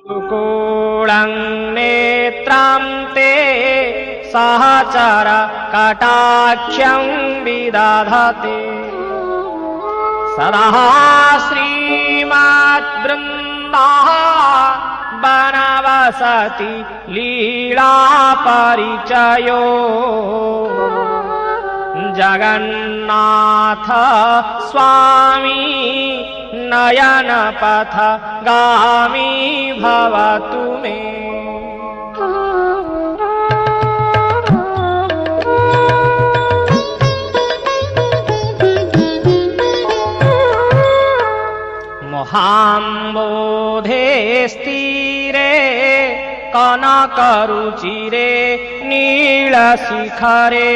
कुकुलं नेत्रं ते सहचर कटाक्षं विदधते सदा श्रीमद्वृन्दाः वनवसति लीला परिचयो जगन्नाथ स्वामी नयन पथ गामी भवतु मे। मोहाम्बोधे स्थिरे कनकरुचिरे नीलशिखरे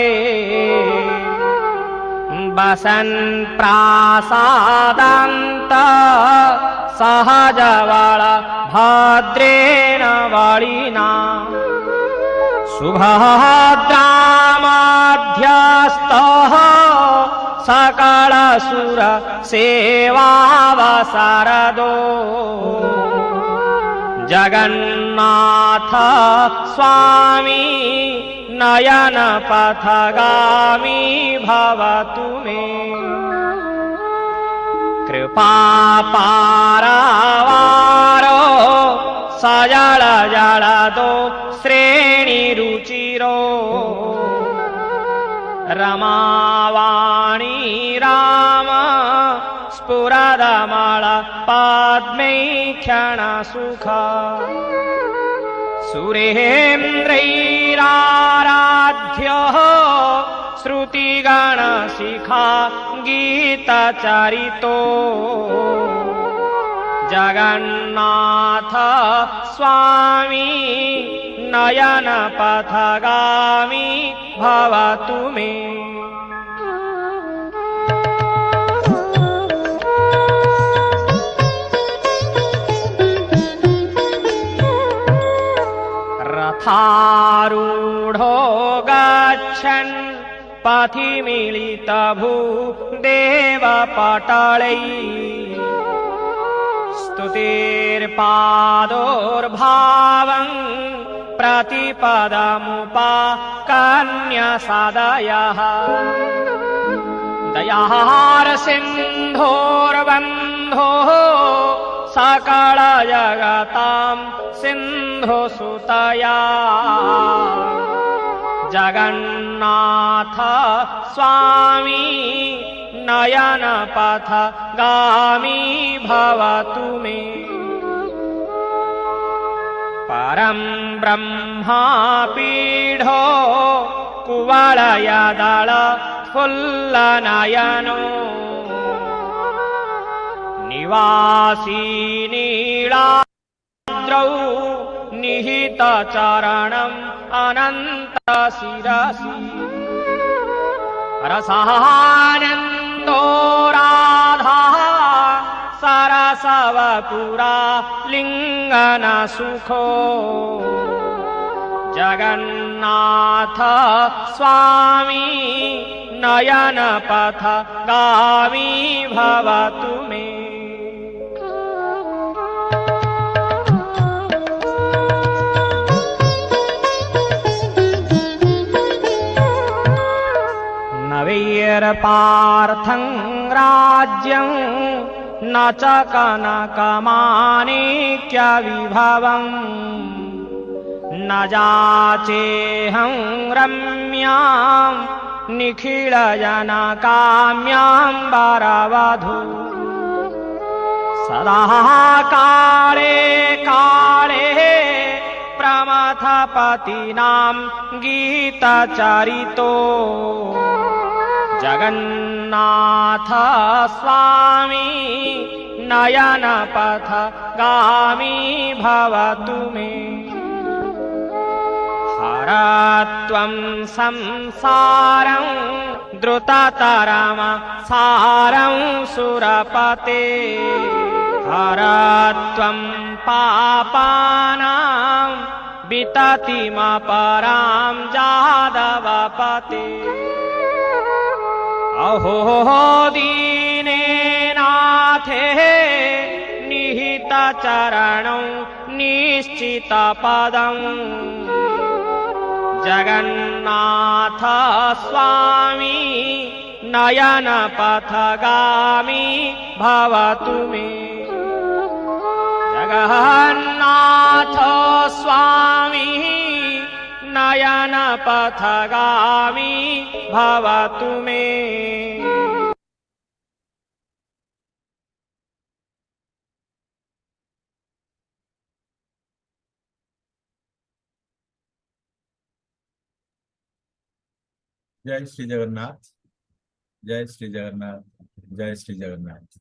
वसन् प्रासादान्त सहजवळ भद्रेण वळिना सुभद्रामध्यस्थः सकलसुर सेवावसरदो जगन्नाथ स्वामी नयन पथगामी भवतु मे। कृपापारवारो सजल जलदो श्रेणिरुचिरो रमावाणी राम स्फुरदमल पद्मैक्षणसुख सुरेन्द्रैराराध्यः श्रुतिगणशिखा गीतचरितो जगन्नाथ स्वामी नयन पथगामी भवतु मे। रथारूढो गच्छन् पथि मिलितभूदेवपटलै स्तुतिर्पादोर्भावं प्रतिपदमुपाकन्यसदयः दयार्सिन्धोर्बन्धोः सकलजगतां सिन्धुसुतया जगन्नाथ स्वामी नयन पथगामी भवतु मे। परं ब्रह्मापीठो कुवलयदल फुल्लनयनो निवासी नीलाद्रौ निहितचरणम् अनन्तशिरसि रसानन्दो राधा सरसवपुरा लिङ्गनसुखो जगन्नाथ स्वामी नयन पथगामी भवतु मे। नवैर्पार्थं राज्यं न च कनकमाणिक्यविभवम् न जाचेऽहं रम्यां निखिलजनकाम्यां वरवधू सदा काले काले प्रमथपतीनां गीतचरितो जगन्नाथ स्वामी नयन पथगामी भवतु मे। हरत्वं संसारं द्रुततरं सारं सुरपते हरत्वं पापानां विततिमपरां जादवपते अहो दीने नाथे निहित चरणौ निश्चितपदम् जगन्नाथ स्वामी नयन पथगामी भवतु मे जगन्नाथ स्वामी नयन पथगामी भवतु मे। जय श्री जगन्नाथ, जय श्री जगन्नाथ, जय श्री जगन्नाथ।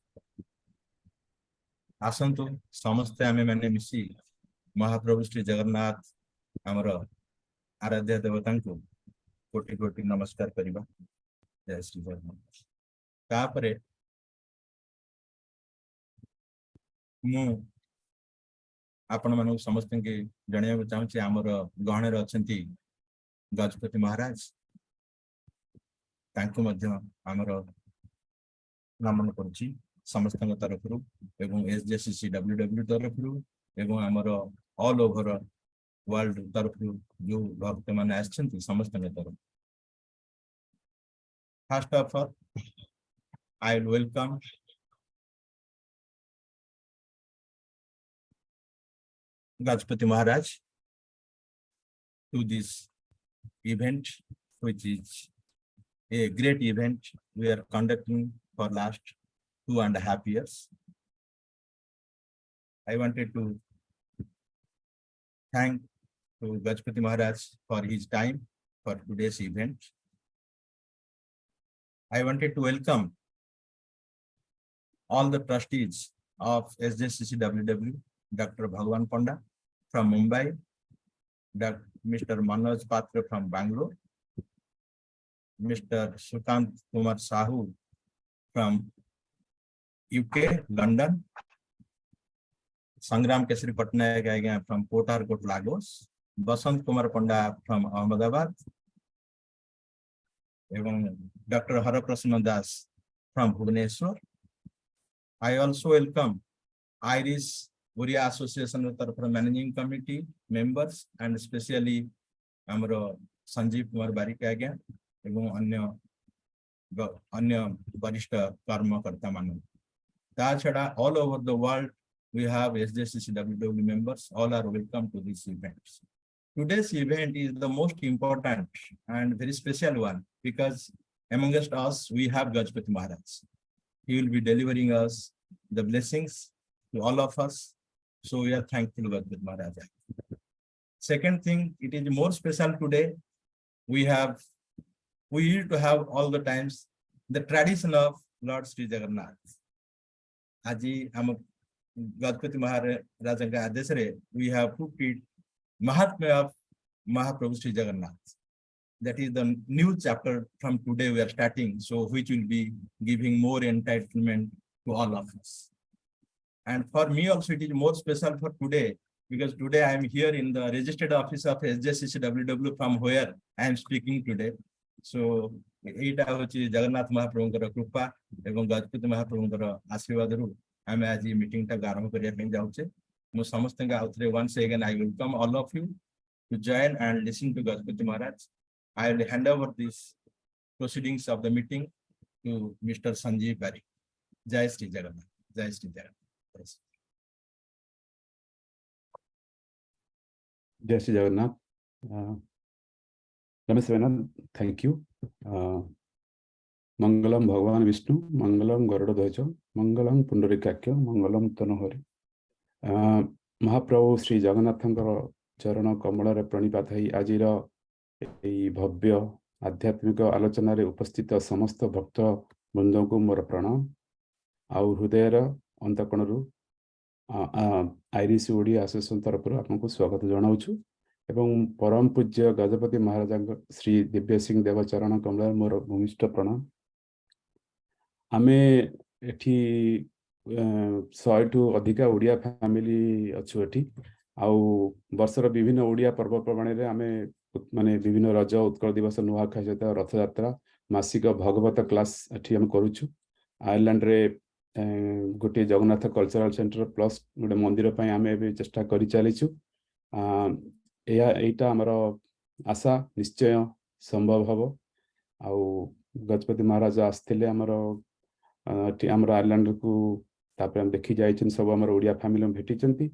आसंतु समस्ते आमे माने मिसी महाप्रभु श्री जगन्नाथ आमर आराध्य देवता को कोटि कोटि नमस्कार करिबा। जय श्री जगन्नाथ। तापरे मु आपण मानक समस्त के जणिया चाहूँ आमर गहणर अछंती गजपति महाराज तांको मध्य आमर नमन करुछि समस्त तरफ एवं SJCCWW तरफ एवं आमर ऑल ओवर वर्ल्ड तरफ जो भक्त माने आछंती समस्त तरफ। First of all I will welcome Gajapati Maharaj to this event, which is a great event we are conducting for last 2.5 years. I wanted to thank to Gajapati Maharaj for his time for today's event. I wanted to welcome all the trustees of SJCCWW, Dr. Bhagwan Panda from Mumbai, Mr. Manoj Patra from Bangalore, Mr. Sukant Kumar Sahu from UK, London, Sangram Kesari Patnaik from Port Harcourt, Lagos, Basant Kumar Panda from Ahmedabad, and Dr. Haraprasana Das from Bhubaneswar. I also welcome Irish Odia Association managing committee members and especially amaro Sanjeeb Kumar Barik again एवं अन्य वरिष्ठ कर्मकर्ता मानु ता छड़ा all over the world we have SJCCWW members. All are welcome to this event. Today's event is the most important and very special one because amongst us we have Gajapati Maharaj. He will be delivering us the blessings to all of us. So we are thankful to Gajapati Maharaj. Second thing, it is more special today. We used to have all the times the tradition of Lord SriJagannatha. Aji am Gajapati Maharaja ka adesh re we have put it Mahatmya of Mahaprabhu SriJagannatha. That is the new chapter from today we are starting, so which will be giving more entitlement to all of us. And for me also it is more special for today because today I am here in the registered office of SJCCWW from where I am speaking today. So एटा होची जगन्नाथ महाप्रभुंकर कृपा एवं गजपति महाप्रभुंकर आशीर्वाद रु आमे आज meeting टा आरंभ करिया पे जाउचे। मु समस्त के आउथरे once again I welcome all of you to join and listen to Gajapati Maharaj. I will hand over this proceedings of the meeting to Mr. Sanjeeb Barik. Jai Shri Jagannath. Jai Shri Jagannath. Jai Shri Jagannath. Ramesh, thank you. Mangalam Bhagavan Vishnu, Mangalam Garuda Dhwaja, Mangalam Pundarikakya, Mangalam Tanohari. Mahaprabhu Sri Jagannathankara Charana Kamalare Pranipathai Ajira ei bhavya adhyatmika alochana re upasthita samast bhakta bundhanku mor pranam au hrudayara antakonaru Irish Odia Association tarafaru apanku swagato janauchu एवं परम पूज्य गजपति महाराजा श्री दिव्यसिंह देव चरण कमल मोर भूमिष्ठ प्रणाम। आमे एठी 100 ठू अधिका Odia family अच्छु एठी आउ वर्षर विभिन्न ओडिया पर्वपर्वाणी रे आमे माने विभिन्न रज उत्कल दिवस नुआखाई सहित रथ यात्रा मासिक भागवत क्लास एठी हम करूछु। आयरलैंड रे गोटे जगन्नाथ कल्चरल सेंटर प्लस गोटे मंदिर पे आम ए चेष्टा कर चलीचु एटा आमर आशा निश्चय संभव हम आउ गजपति महाराज आसते आमर आमर आइलैंड को तापर देखी जाइछन सब आमर ओडिया फैमिली में भेटी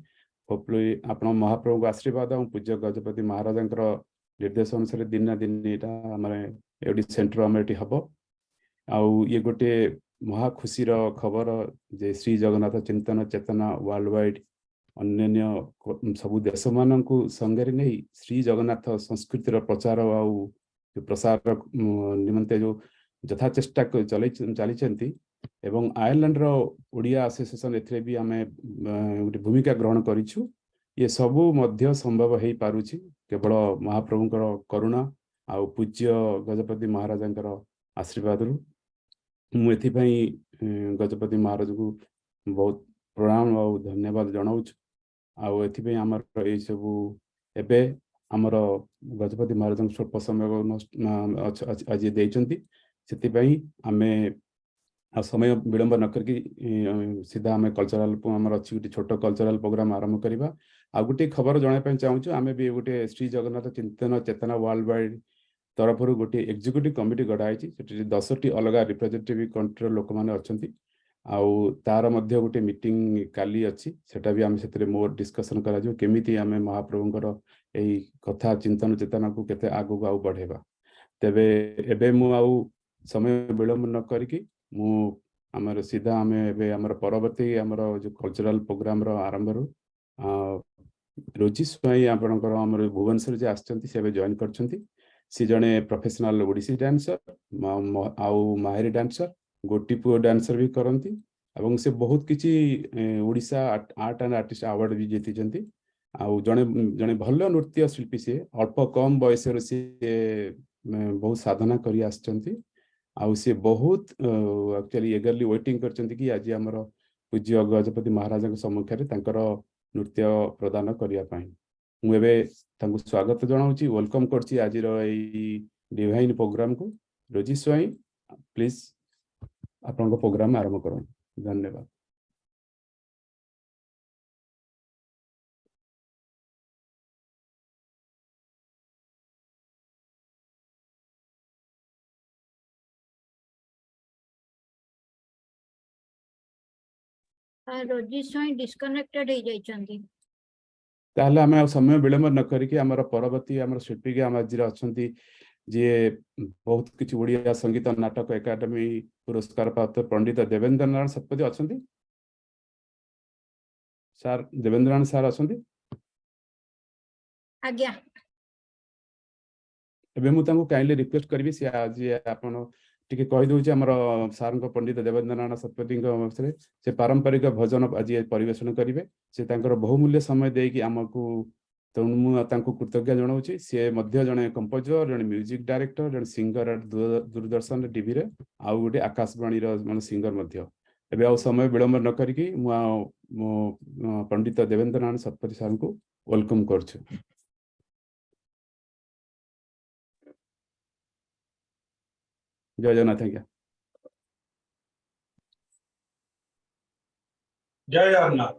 होपफुली आपण महाप्रभु आशीर्वाद और पूज्य गजपति महाराज निर्देश अनुसार दिन ना दिन यहाँ आम एडी सेंटर आम ये हम आउ ये गोटे महा खुशीर खबर जे श्री जगन्नाथ चिंतन चेतना वर्ल्ड वाइड अन्य सब देश मान संगे नहीं श्री जगन्नाथ संस्कृतिर प्रचार आउ प्रसार निमंते जो यथा चेष्टा चली एवं आयरलैंड रो ओडिया एसोसिएशन एथरे भी आमे भूमिका ग्रहण करिछु ये सबु मध्य संभव हो पारुछि केवल महाप्रभुंकर करुणा आउ पूज्य गजपति महाराजंकर आशीर्वाद मु एथिपई गजपति महाराज को बहुत प्रणाम और धन्यवाद जनाऊछु आउ एथिपई हमर ए सबु एबे हमर गजपति महाराज स्वल्प समय आज देइचंती सेतिपई आमे समय विलंब न करके सीधा आम कल्चरल आम अच्छी गोटे छोट कल्चरल प्रोग्राम आरंभ करवा आ गोटे खबर जनाई चाहूँ आम भी गोटे श्री जगन्नाथ चिंतन चेतना वर्ल्ड वाइड तरफ गोटे एग्जीक्यूटिव कमिटी गढ़ाई 10टी अलग रिप्रेजेंटेटिव कंट्री लोक मैंने अच्छा आउ तार मध्य गोटे मीटिंग काली अच्छी सेटा भी आम से मोर डिस्कसन करा केमिति आम महाप्रभुंकर यही कथा चिंतन चेतना को केते आगु आउ बढ़ेबा तेबे एबे मु आउ समय विलंब न करके मु आमर सीधा आम एमर परवर्ती आमर जो कल्चरल प्रोग्राम आरंभ रोजी स्वाई आपणकर आमर भुवनेश्वर जे आछंती से जॉइन करछंती सी जने प्रोफेशनल ओडिसी डांसर आउ माहिरी डांसर गोटीपुओ डांसर भी करती एवं से बहुत किछि Odisha art and artist award भी जीति आउ जने जने भल नृत्य शिल्पी से अल्प कम बयस से बहुत साधना करी आछंती आउ सी बहुत एक्चुअली एगरली वेटिंग करछंती कि आज हमर पूज्य गजपति महाराज सम्मुखें नृत्य प्रदान करिया पाई मु एबे तांको स्वागत जनाऊची वेलकम करछि आज डिवाइन प्रोग्राम को रोजी स्वाई प्लीज आपन प्रोग्राम आरंभ करूँ धन्यवाद रोजी स्वाई डिस्कनेक्टेड हो जाइछंती ताहले आम समय विलंब न करके आमर परवर्ती आमर शिल्पी के आम आज अच्छी जी बहुत किसी ओडिया संगीत नाटक एकाडेमी पुरस्कार प्राप्त पंडित देवेंद्र नारायण सतपथी अच्छा सार देवेंद्र नारायण सार अच्छा आज्ञा एबे मु तांको काइंडली रिक्वेस्ट करबी से आज आपण टिके कहि दउछि हमर सार पंडित देवेंद्र नारायण सतपथी से पारंपरिक भजन आज परिवेशन करेंगे से तांकर बहुमूल्य समय देकी आमको तेणु मुझे कृतज्ञ जनाऊँगी सी जड़े कंपोजर जड़े म्यूजिक डायरेक्टर जड़े सिंगर दूरदर्शन टीवी रे आउ गोटे आकाशवाणी मान सिंगर एबे आउ समय विलंब न करिकी मु पंडित देवेंद्र नारायण सतपथी सार को वेलकम करछु जय जगन्नाथ आज्ञा जय जगन्नाथ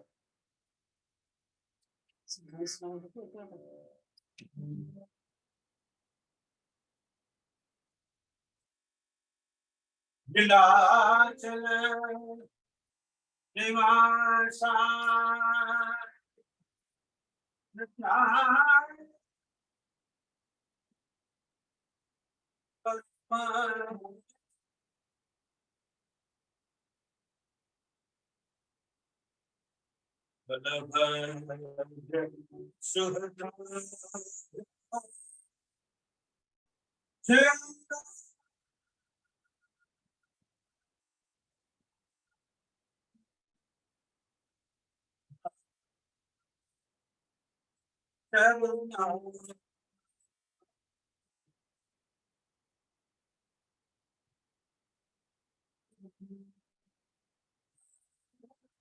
विंध्याचल निवासा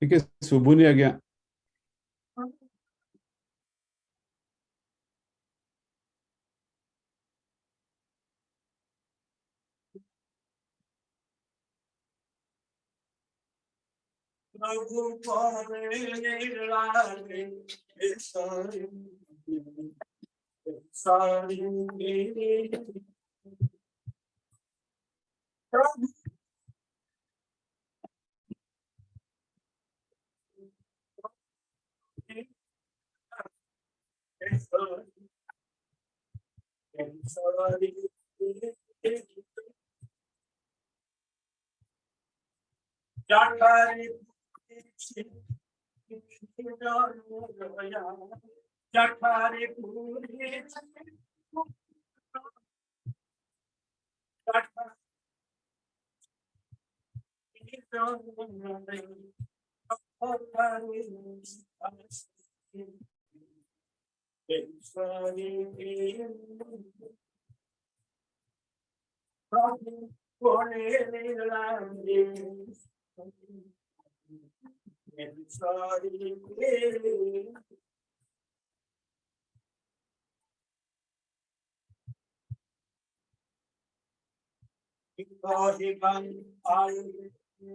ठीक है शुभुनी आज्ञा प्रभु पावे लागे सारी सारी प्रभु सारी जाकारी जाकारी पूरी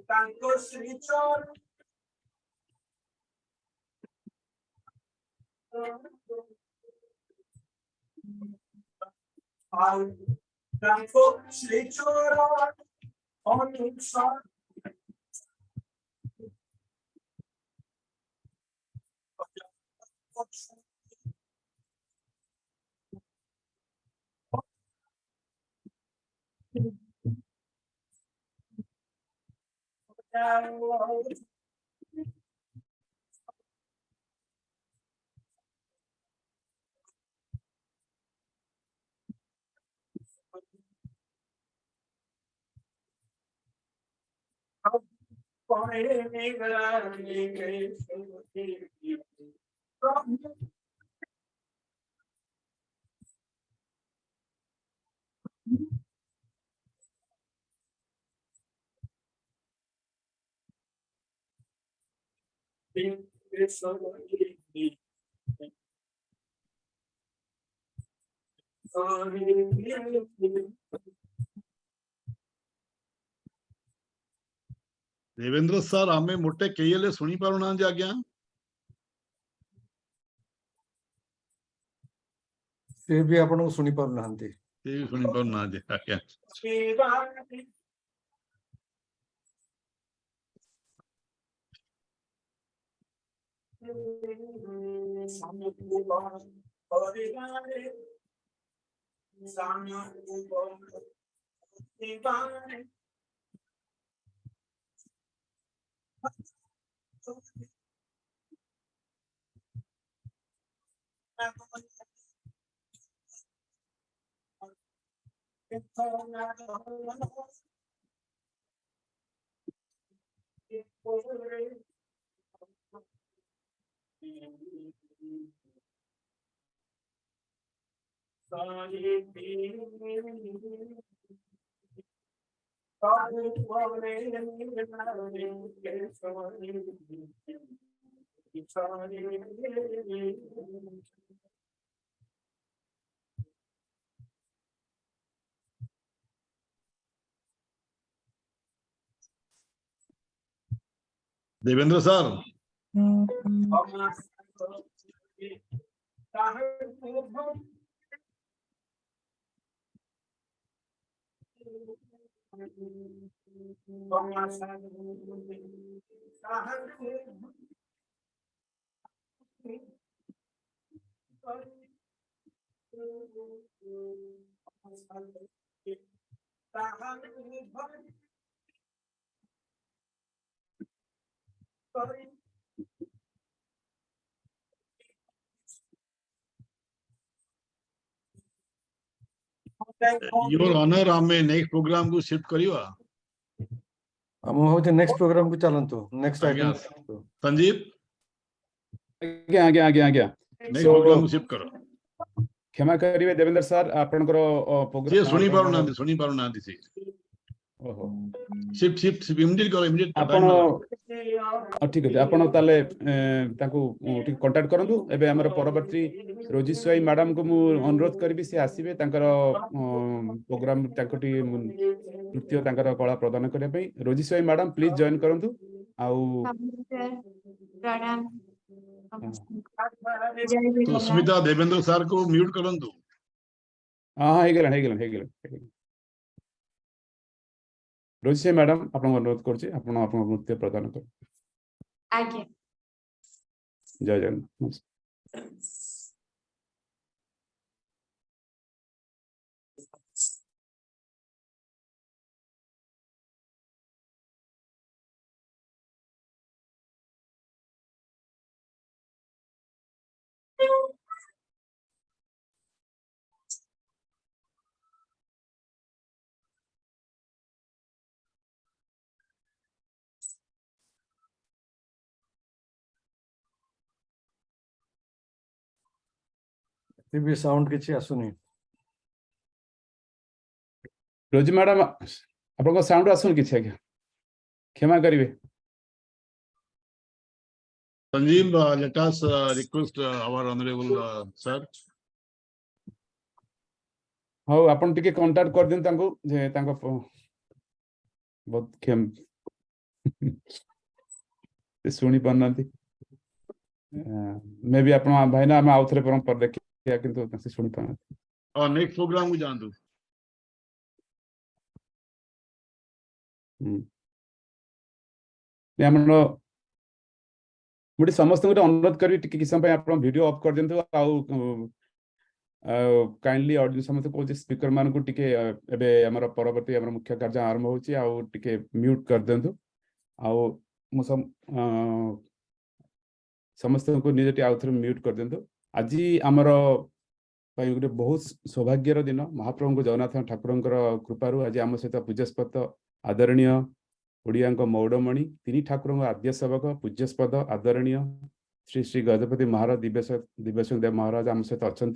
tanto Srichor tanto Srichor on son Devendra sir आमे मोटे केयले सुनी पारुना जे आज्ञा से भी आपण को सुनी पारु नाहंती ते सुनी पारुना जे आज्ञा देवेंद्र सर योर ऑनर आमे नेक्स्ट प्रोग्राम को शिफ्ट करिवा हम होते नेक्स्ट प्रोग्राम को चलंतो नेक्स्ट आइटम संजीव आज्ञा नेक्स्ट प्रोग्राम को शिफ्ट करो क्षमा करिवे देवेंद्र सर आपनकर जे सुनी पारुना से ओहो शिफ्ट इमीडिएट करो इमीडिएट आपण ठीक अछि आपण ताले ताकू ठीक कांटेक्ट करंतु एबे हमर परवर्ती रोजी स्वाई मैडम को मु अनुरोध करबी से आसीबे तांकर प्रोग्राम ताकटी नृत्य तांकर कला प्रदान करिया पई रोजी स्वाई मैडम प्लीज जॉइन करंतु आउ प्रणाम सुस्मिता देवेंद्र सर को म्यूट करंतु। हाँ हे गेलन रोजी मैडम आपन अनुरोध करछि आपन आपन नृत्य प्रदान कर आज्ञा जय जगन्नाथ। टीवी साउंड किछि आसुनी रोजी मैडम आपन साउंड आसन किछि आज्ञा क्षमा करिवे। Sanjeev, let us request our honorable sir. हाँ आपन टिके कांटेक्ट कर दिन तांको जे तांको बहुत क्षम सुनी पारनांती मे भी आपन भाई ना हम आउथरे परंपर देखिया किंतु से सुनी पारनांती। और नेक्स्ट प्रोग्राम को जानतु। हमरो मुझे समस्त अनुरोध करी टिके किस समय आप वीडियो ऑफ कर दिंतु आउ काइंडली ऑडियंस समस्त को स्पीकर मान को टिके एबे हमर परवर्ती हमर मुख्य कार्य आरंभ होची आउ टिके म्यूट कर दिंतु आउ मु समस्त को निजटी आउथरे म्यूट कर दिंतु। आज हमर गोटे बहुत सौभाग्यर दिन महाप्रभु जगन्नाथ ठाकुरंकर कृपारु आज आम सहित पूज्यस्पद आदरणीय ओडिया मौड़मणि तीन ठाकुर आद्य सेवक पूज्यस्पद आदरणीय श्री श्री गजपति महाराज दिव्यसिंह देव महाराज आम सहित अच्छा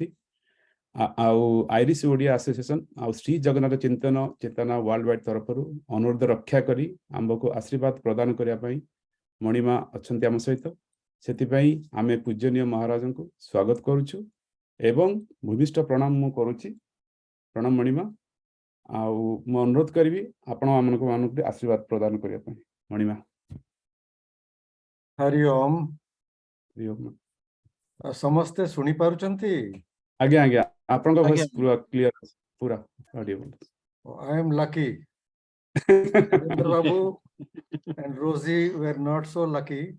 आईरिश ओडिया एसोसिएशन आउ श्री जगन्नाथ चिंतन चेतना वर्ल्ड वाइड तरफ अनुरोध रक्षा करी आमको आशीर्वाद प्रदान करने मणिमा अच्छा आम सहित से आम पूजनीय महाराज को स्वागत करुचु एवं भूमिष्ठ प्रणाम मु करुची प्रणाम मणिमा आउ मु अनुरोध करी आपण मानक आशीर्वाद प्रदान करने मणिमा। हरि ओम हरि ओम। समस्ते सुनी पारुचंती आज्ञा आज्ञा आपन आज्ञा। वॉइस पूरा क्लियर पूरा Audible. I am lucky Debendra Babu and Rosi were not so lucky.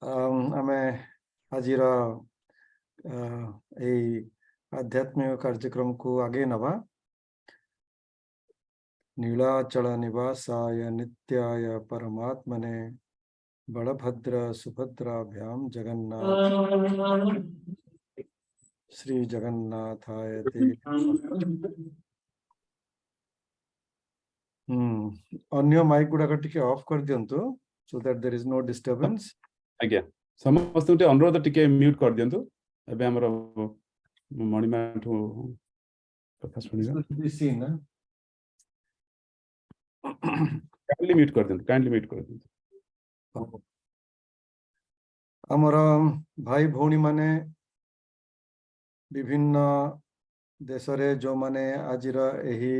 आमे आजिर ए आध्यात्मिक कार्यक्रम को आगे नवा नीलाचल निवासाय नित्याय परमात्मने बलभद्र सुभद्राभ्याम जगन्नाथ श्री जगन्नाथाय ते अन्य माइक गुडा टिके ऑफ कर दियंतु so that there is no disturbance. आज्ञा समस्त गुटे अनुरोध टिके म्यूट कर दियंतु एबे हमर मणिमा ठो कथा सुनिबा seen na काइंडली म्यूट कर दियंतु हमर भाई भौणी माने विभिन्न देश रे जो माने आजिर एही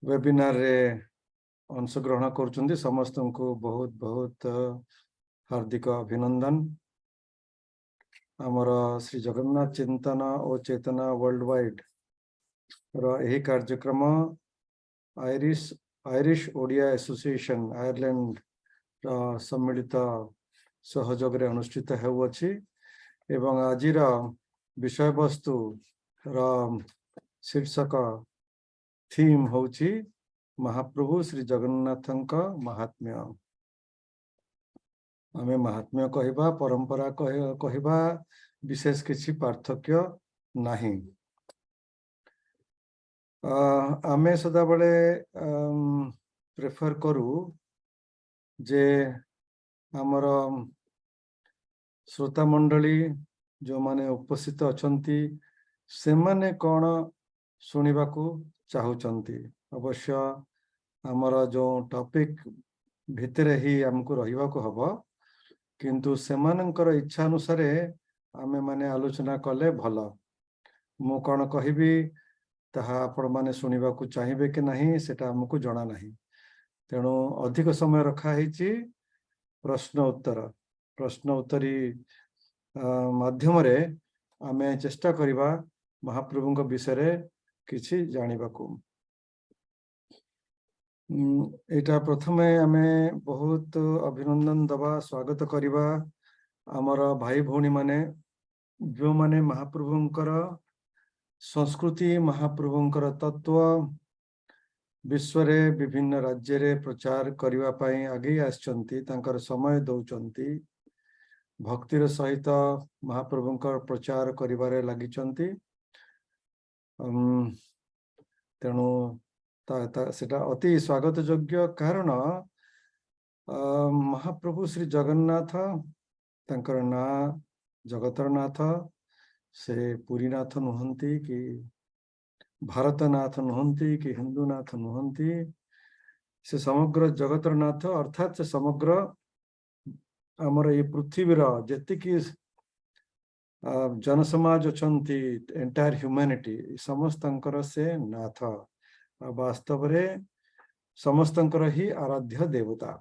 वेबिनार रे अंशग्रहण कर समस्त को बहुत बहुत हार्दिक अभिनंदन। आमर श्री जगन्नाथ चिंतन और चेतना वर्ल्ड वाइड रही कार्यक्रम आयरिश ओडिया एसोसिएशन आयरलैंड सम्मिलित सहयोग रे अनुष्ठित होउछि एवं आजिर विषय वस्तु शीर्षक थीम होउछि महाप्रभु श्री जगन्नाथंक महात्म्य। आमे महात्म्य कहबा परंपरा कहबा विशेष किछि पार्थक्य नाही। आमे सदा बळे प्रेफर करू जे हमर श्रोता मंडली जो माने उपस्थित अछंती से माने कोन सुनिबा को चाहुचंती। अवश्य आमर जो टॉपिक भितरे ही हमको रहिबा को हबो किंतु सेमानंकर इच्छा अनुसार आमे माने आलोचना कले भलो। मु कोन कहिबी ताहा आपण माने सुनिबा को चाहिबे कि नहीं सेटा हमको जणा नहीं तेणु अधिक समय रखा है प्रश्न उत्तरी माध्यम आमे चेष्टा करिबा महाप्रभु विषय किछि जानिबाकू। एटा प्रथमे आमे बहुत अभिनंदन दबा स्वागत करिबा आमर भाई भौणी माने जो माने महाप्रभुंकर संस्कृति महाप्रभुंकर तत्व विश्व रे विभिन्न राज्य रे प्रचार करिवा पई आगे आछंती तांकर समय दउचंती भक्तिर सहित महाप्रभुंकर प्रचार करिबारे लागिचंती। तेणु सेटा अति स्वागत योग्य कारण महाप्रभु श्री जगन्नाथ तांकर ना जगतरनाथ से पुरीनाथ नुहंती कि भारतनाथ नुहंती कि हिंदूनाथ नुहंती से समग्र जगतरनाथ अर्थात से समग्र आमर ये पृथ्वीर जेतिकी जनसमाज अछंती एंटायर ह्यूमैनिटी समस्तंकर से नाथ वास्तव रे समस्तंकर ही आराध्य देवता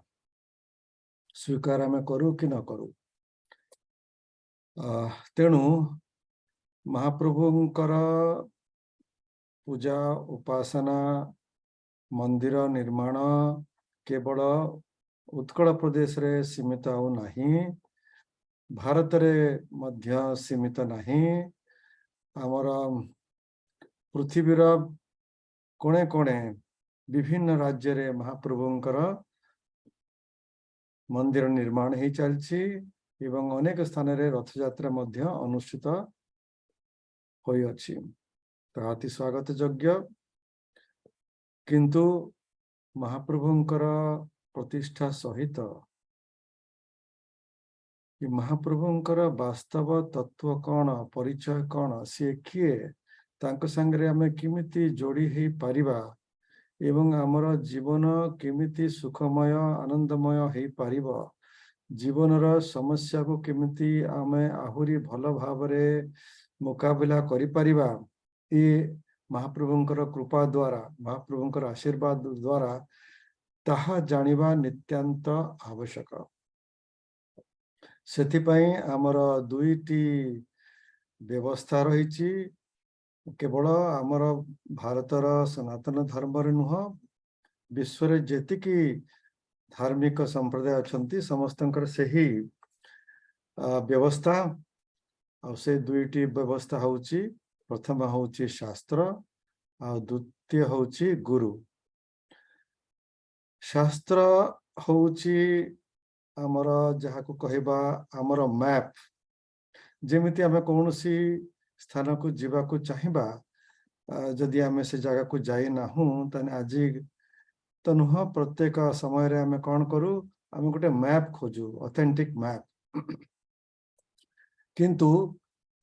स्वीकार आमे करू कि न करू। तेणु महाप्रभुंकर पूजा उपासना मंदिर निर्माण केवल उत्कल प्रदेश रे सीमित हो नहीं भारत रे मध्य सीमित नहीं आमर पृथ्वीर कोणे कोणे विभिन्न राज्य रे महाप्रभुंकर मंदिर निर्माण ही चलछि एवं अनेक स्थान रे रथ यात्रा मध्य अनुष्ठित होई अछि। तो अति स्वागत योग्य किंतु महाप्रभुंकर प्रतिष्ठा सहित महाप्रभुंकर वास्तव तत्व कौन परिचय कौन सी किए तांको संगरे आमे किमिति जोड़ी ही पारिबा एवं आमर जीवन किमिति सुखमय आनंदमय ही पारिबा जीवन रा समस्या को किमिति आमे आहुरी भल भावरे मुकाबला करि पारिबा ए महाप्रभुंकर कृपा द्वारा महाप्रभुंकर आशीर्वाद द्वारा ताहा जानिबा नित्यांत आवश्यक। सेथिपाई आमर दुईटी व्यवस्था रही केवल आमर भारतर सनातन धर्म रे नुह विश्व रे जेतिकी धार्मिक संप्रदाय अछंती समस्तंकर सही व्यवस्था आ से दुईटी व्यवस्था होची प्रथम होची शास्त्र आ द्वितीय होची गुरु। शास्त्र होची आमर जहा को कहबा आमर मैप जेमिति आमे कोनोसी स्थान को जीवा को चाहिबा जदि आमे से जगह को जाई ना हूं तने आजि तो नुह प्रत्येक समय रे आमे कोन करू आमे गोटे मैप खोजू ऑथेंटिक मैप किंतु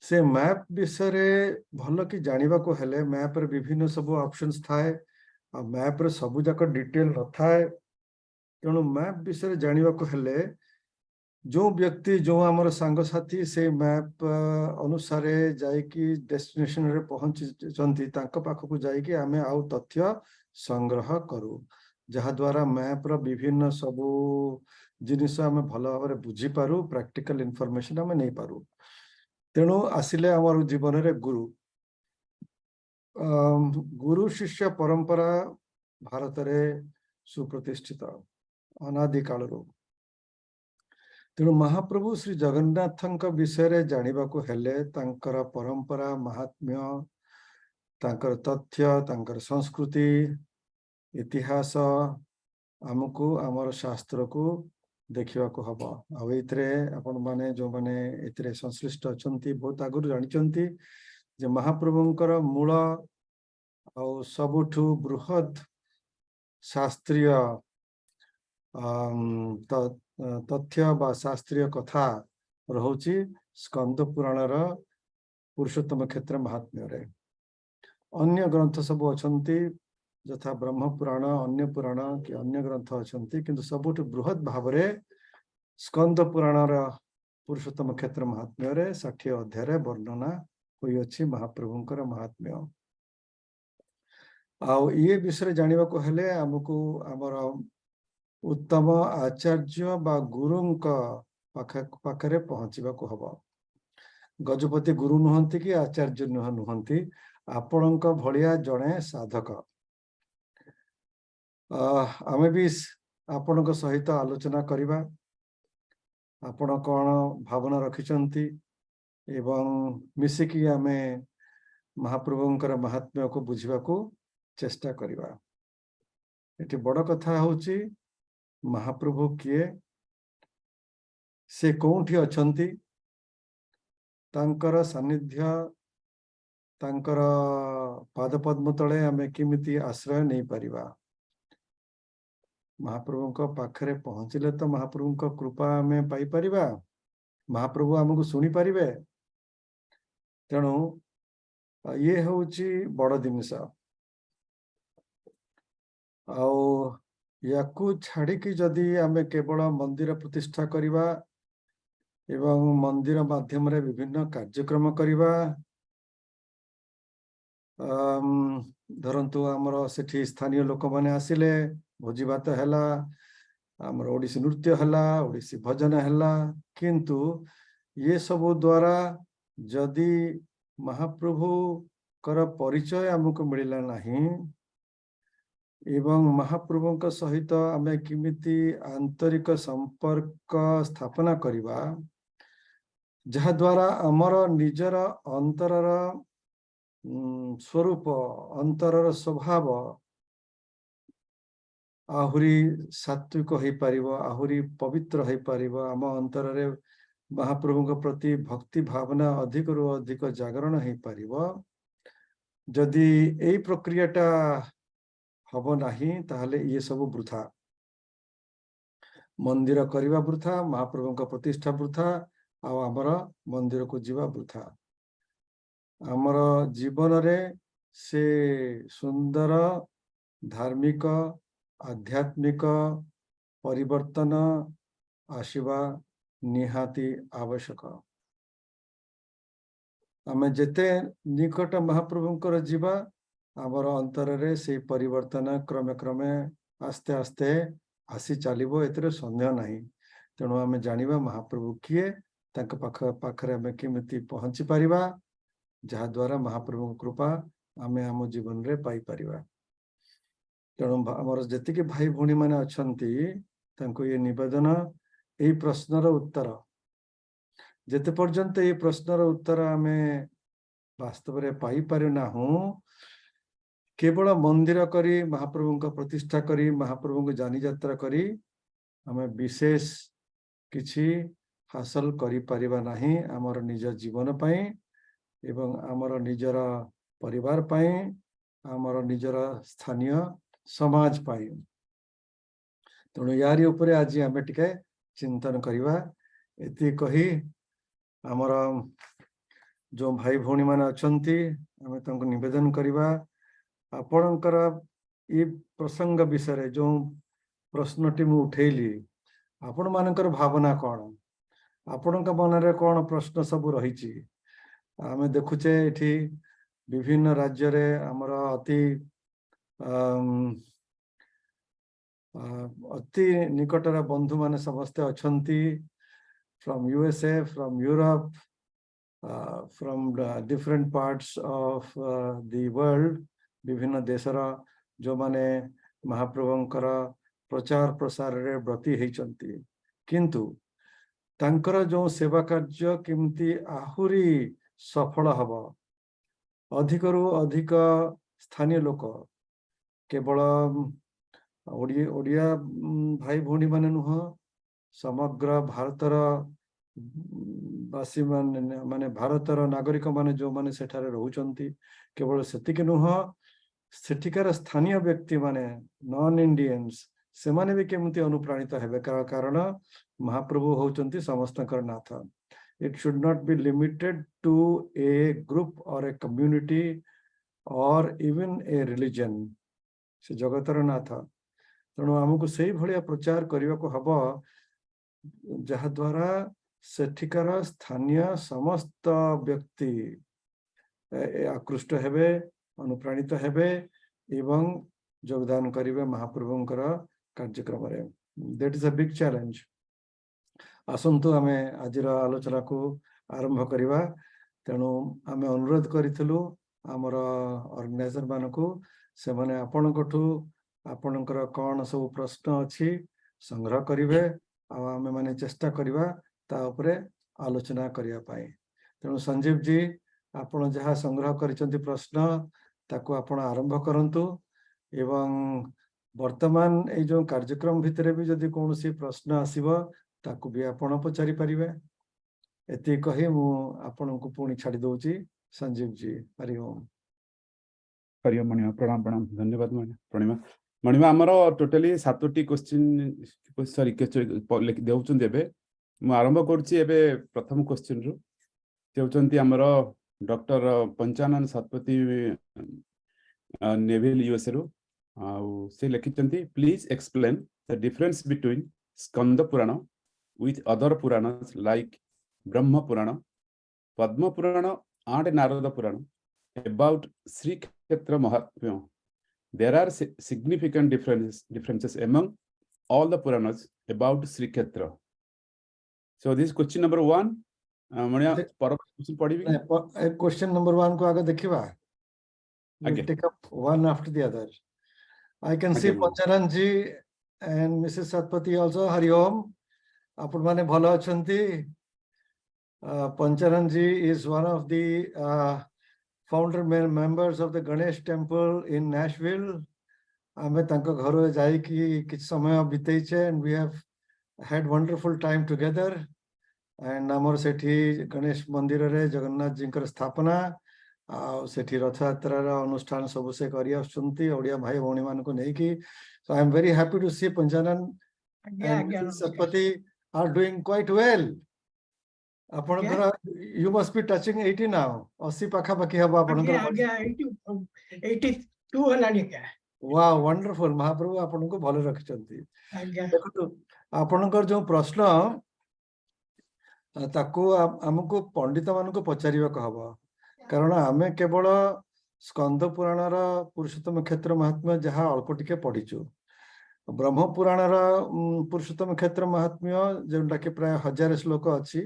से मैप विषय भल कि जानिबा को हेले मैप रे विभिन्न सब ऑप्शंस थाए आ मैप रे सब जाक डिटेल न थाए। तेणु मैप विषय जानिबा को हेले जो व्यक्ति जो आमर सांग साथी से मैप अनुसार जाइकी डेस्टिनेशन रे पहुंचती तांको पाखकु जाइकी आमे आउ तथ्य संग्रह करू जहा द्वारा मैप रो विभिन्न सबु जिनिस आमे भल भाव बुझी पारू प्रैक्टिकल इनफॉरमेशन आमे नहीं पारू। तेणु आसिले आमर जीवन रे गुरु गुरु शिष्य परंपरा भारत रे सुप्रतिष्ठित अनादि काल रो। तेणु महाप्रभु श्री जगन्नाथ विषय रे जानिबा को हेले तांकर परंपरा महात्म्य तांकर तथ्य तांकर संस्कृति इतिहास आमको आमर शास्त्र को देखा को हबा। आ एतरे आपण माने जो माने एतरे संश्लिष्ट अछंती बहुत आगुर जानिचंती जे महाप्रभुंकर मूल आ सबुठु बृहद शास्त्रीय तथ्य बा शास्त्रीय कथा रहुची स्कंद पुराण रा पुरुषोत्तम क्षेत्र महात्म्य रे। अन्य ग्रंथ सब अछंती यथा ब्रह्म पुराण अन्य पुराण कि अन्य ग्रंथ अछंती किंतु सबुठ बृहद भाव रे स्कंद पुराण रा पुरुषोत्तम क्षेत्र महात्म्य रे 60 अध्याय रे वर्णना होई अछि महाप्रभुंकर महात्म्य। आ ये विषय जानिबा को हेले हमको हमर उत्तम आचार्य बा गुरुंक पाखरे पहुंचीबाकू हबो। गजपति गुरु नुहंती कि आचार्य नुहंती, आपणक भलिया जणे साधक। आमे भी आपणक सहित आलोचना करिबा, आपण कौन भावना रखिचंती एवं मिसिकी आमे महाप्रभुंकर महात्म्य को बुझिबा को चेष्टा करिबा। एटी बड़ कथा होची महाप्रभु किए, से कोठी अछंती, तांकर सानिध्य तांकर पादपद्म तले आमे किमिति आश्रय नहीं परिबा। महाप्रभु को पाखरे पहुंचले तो महाप्रभु को कृपा आमे पाई परिबा, महाप्रभु आमको सुनी परिबे। तेणु ये होची बड़ जिनिस। आउ याकू छाड़ी की जदि आमे केवल मंदिर प्रतिष्ठा करिबा एवं मंदिर माध्यम रे विभिन्न कार्यक्रम करिबा, धरंतु आमर सेठी स्थानीय लोक माने आसिले, भोजी भात हैला, आमर ओडिसी नृत्य हैला, ओडिसी भजन हैला, किंतु ये सब द्वारा जदि महाप्रभु कर परिचय आमको मिलला नहीं एवं महाप्रभु का सहित आमे किमिति आंतरिक संपर्क स्थापना करिबा, जहा द्वारा आमर निजर अंतरर स्वरूप, अंतरर स्वभाव आहुरी सात्विक हो पारिबो, आहुरी पवित्र हो पारिबो। आम अंतर रे महाप्रभु के प्रति भक्ति भावना अधिक रु अधिक जागरण हो पारिबो। जदि एई प्रक्रियाटा हबो नहीं ताहले ये सब वृथा, मंदिर करिबा वृथा, महाप्रभु का प्रतिष्ठा वृथा, आ आमर मंदिर को जीवा वृथा। आमर जीवन रे से सुंदर धार्मिक आध्यात्मिक परिवर्तन आशिबा निहाती आवश्यक। आमे जेते निकट महाप्रभुंकर जीवा, आमर अंतर रे से परिवर्तन क्रमे क्रमे आस्ते आस्ते आसी चलिबो, एतरे संदेह नहीं। तेणु आमे जानिबा महाप्रभु किए, तांक पाखरे आमे किमिति पहुंची परिबा, जहा द्वारा महाप्रभु कृपा आमे आम जीवन रे पाई परिबा। तेणु आमर जेतिके भाई भौणी माने अछंती, तांको ये निवेदन, एई प्रश्नर उत्तर जेते पर्यंत ये प्रश्नर उत्तर आमे वास्तव रे पाई पारि ना हूँ, केवल मंदिर करी महाप्रभु का प्रतिष्ठा करी महाप्रभु को जानी यात्रा करी आमे विशेष किछि हासिल करी परिबा नहीं। आमर निज जीवन पाई एवं आमर निजर परिवार पाई, आमर निजर स्थानीय समाज पाई। तेणु यारी उपरे आज आमे टिके चिंतन करिबा। एति कही आमर जो भाई भौणी माने अछंती, आमे तांको निवेदन करिबा, आपणकर ये प्रसंग विषय जो प्रश्नटी मु उठेली, आपण मानकर भावना कौन, आपण मन रे कौन प्रश्न सब रही। आमे देखुचे एठी विभिन्न राज्य रे हमर अति निकटर बंधु माने समस्त अछंती, from USA, from Europe, from different parts of the world. विभिन्न देशर जो माने महाप्रभुंकर प्रचार प्रसार रे ब्रती होइचंती, किंतु तांकर जो सेवा कार्य किमती आहुरी सफल हब, अधिक रु अधिक स्थानीय लोक केवल ओडिया भाई भौणी माने नुह, समग्र भारतर वासी माने भारतर नागरिक माने जो माने सेठारे रहउचंती, केवल सेतिके नुह, सेठिकार स्थानीय व्यक्ति माने नॉन इंडियंस से माने भी केमती अनुप्राणित हेबे, कारण महाप्रभु होचंती समस्तकर नाथ। It should not be limited to a group or a community or even a religion, से जगतर नाथ। तेणु आमको से भाया प्रचार करने को हब, जहा द्वारा सेठिकार स्थानीय समस्त व्यक्ति आकृष्ट हेबे, अनुप्राणित हेबे एवं योगदान करिवे महाप्रभुंकर कार्यक्रम रे। that is a big challenge. आसंतु आमे आजिर आलोचना को आरंभ करिवा तेणु आमे अनुरोध करिथिलु हमर ऑर्गेनाइजर मानको से माने आपनकठु आपनकर कोन सब प्रश्न अछि संग्रह करिवे आ आमे माने चेष्टा करिवा ता ऊपर आलोचना करिया पाए तेणु संजीव जी आपण जहा संग्रह करिसंती प्रश्न ताको आपण आरंभ करंतु एवं वर्तमान ए जो कार्यक्रम भितरे भी जदि कोनोसी प्रश्न आसीबो ताकू भी आपण पचारि परिबे एति कहि मु आपण को पुणी छाडी दोची संजीव जी हरि ओम मणिमा प्रणाम प्रणाम धन्यवाद मणिमा मणिमा हमर टोटली 7टी क्वेश्चन सॉरी लिख देउचन देबे मु आरंभ करछि एबे प्रथम क्वेश्चन रु देउचंती हमर डॉक्टर पंचानन सतपति नेवल यूएस रु से लिखिचंती please explain the difference between Skanda Purana with other Puranas like Brahma Purana, Padma Purana and Narada Purana about Sri Kshetra Mahatmya. There are significant differences among all the Puranas about Sri Kshetra. So this is question number 1. Mania question padi question number 1 को आगे देखिबा we'll take up one after the other. I can see Panchanan ji and Mrs. Satapathy also. Hari Om. आपण माने भलो अछंती पंचरण जी is one of the founder members of the Ganesh temple in Nashville. आमे तांको घरो जाई कि किछ समय बितेइछे and we have had wonderful time together and हमर सेठी गणेश मंदिर रे जगन्नाथ जी कर स्थापना आ सेठी रथ यात्रा रा अनुष्ठान सब से करि आछंती ओडिया भाई भौणी मान को नै कि so I am very happy to see Panchanan and Satapathy are doing quite well. Apanakara, you must be touching 80 now. 80 pakha pakhi haba apanakara. 82 helani ka. Wow, wonderful. Mahaprabhu apanku bhalo rakhichanti. Dekhu apanakar jo prashna ताको हमको पंडित मान को पचारिबा कहबा कारण आमे केवल स्कंद पुराण रा पुरुषोत्तम क्षेत्र महात्म्य जहा अल्प टिके पढिचु ब्रह्म पुराण रा पुरुषोत्तम क्षेत्र महात्म्य जेंटा के प्राय 1000 श्लोक अछि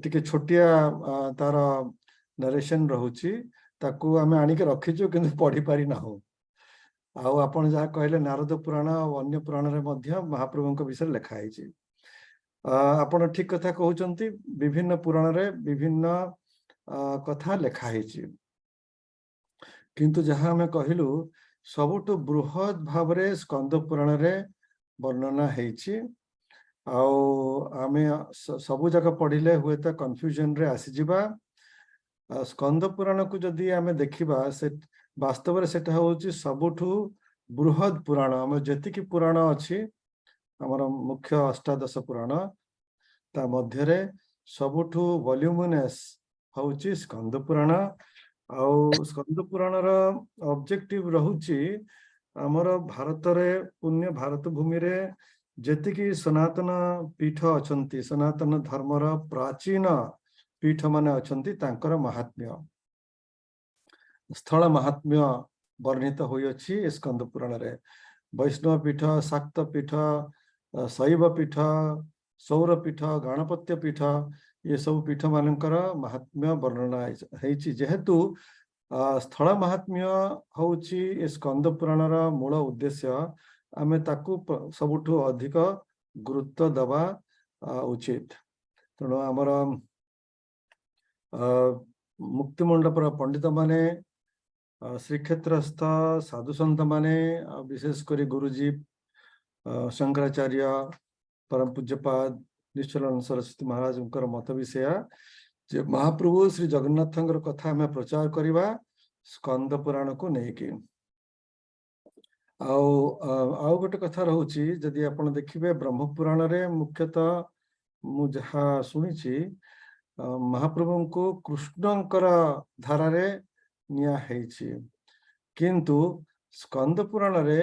टिके छोटिया तार नरेशन रहउची ताकू आमे आनी के रखिचु किंतु पढि पारि ना हो आ आपण जहा कहले नारद पुराण और अन्य पुराण रे मध्य महाप्रभु को विषय लिखा आइची आपण ठीक कथा कहउचंती विभिन्न पुराण रे विभिन्न कथा लिखा आइची किंतु जहा हमें कहिलु सबुठु बृहत भावरे स्कंद पुराण रे वर्णना हेछि आउ आमे सबु जगह पढिले हुए त कंफ्यूजन रे आसी जिबा स्कंद पुराण को जदी आमे देखिबा से वास्तव रे सेटा होछि सबुठु बृहत पुराण हम जति कि पुराण अछि हमर मुख्य अष्टादश पुराण ता मध्य रे सबुठु वॉल्यूमिनस होछि स्कंद पुराण आउ स्कंद पुराण रा ऑब्जेक्टिव रहुछि हमर भारत रे पुण्य भारत भूमि रे जेतिकी सनातन पीठ अछंती सनातन धर्म रा प्राचीन पीठ माने अछंती तांकर महात्म्य स्थल महात्म्य वर्णित होई अछि स्कंद पुराण रे वैष्णव पीठ शाक्त पीठ शैव पीठ सौर पीठ गणपत्य पीठ ये सब पीठ मानकर महात्म्य वर्णना हेछि जेहेतु स्थल महात्म्य होछि स्कंद पुराण रा मूल उद्देश्य आमे ताकू सबुठु अधिक गुरुत्व दबा उचित तेणु आमर मुक्ति मंडपर पंडित माने श्रीक्षेत्रस्थ साधु संत माने विशेष करी गुरुजी शंकराचार्य परम पूज्यपाद निश्चलानंद सरस्वती महाराज उनकर मत विषय जे महाप्रभु श्री जगन्नाथंकर कथा हमें प्रचार करिबा स्कंद पुराण को नेकी आउ गोटे कथा रहउची जदि आपण देखिबे ब्रह्म पुराण रे मुख्यतः मु जहा सुनिची महाप्रभु को कृष्णंकर धारा रे निया हेछि किंतु स्कंद पुराण रे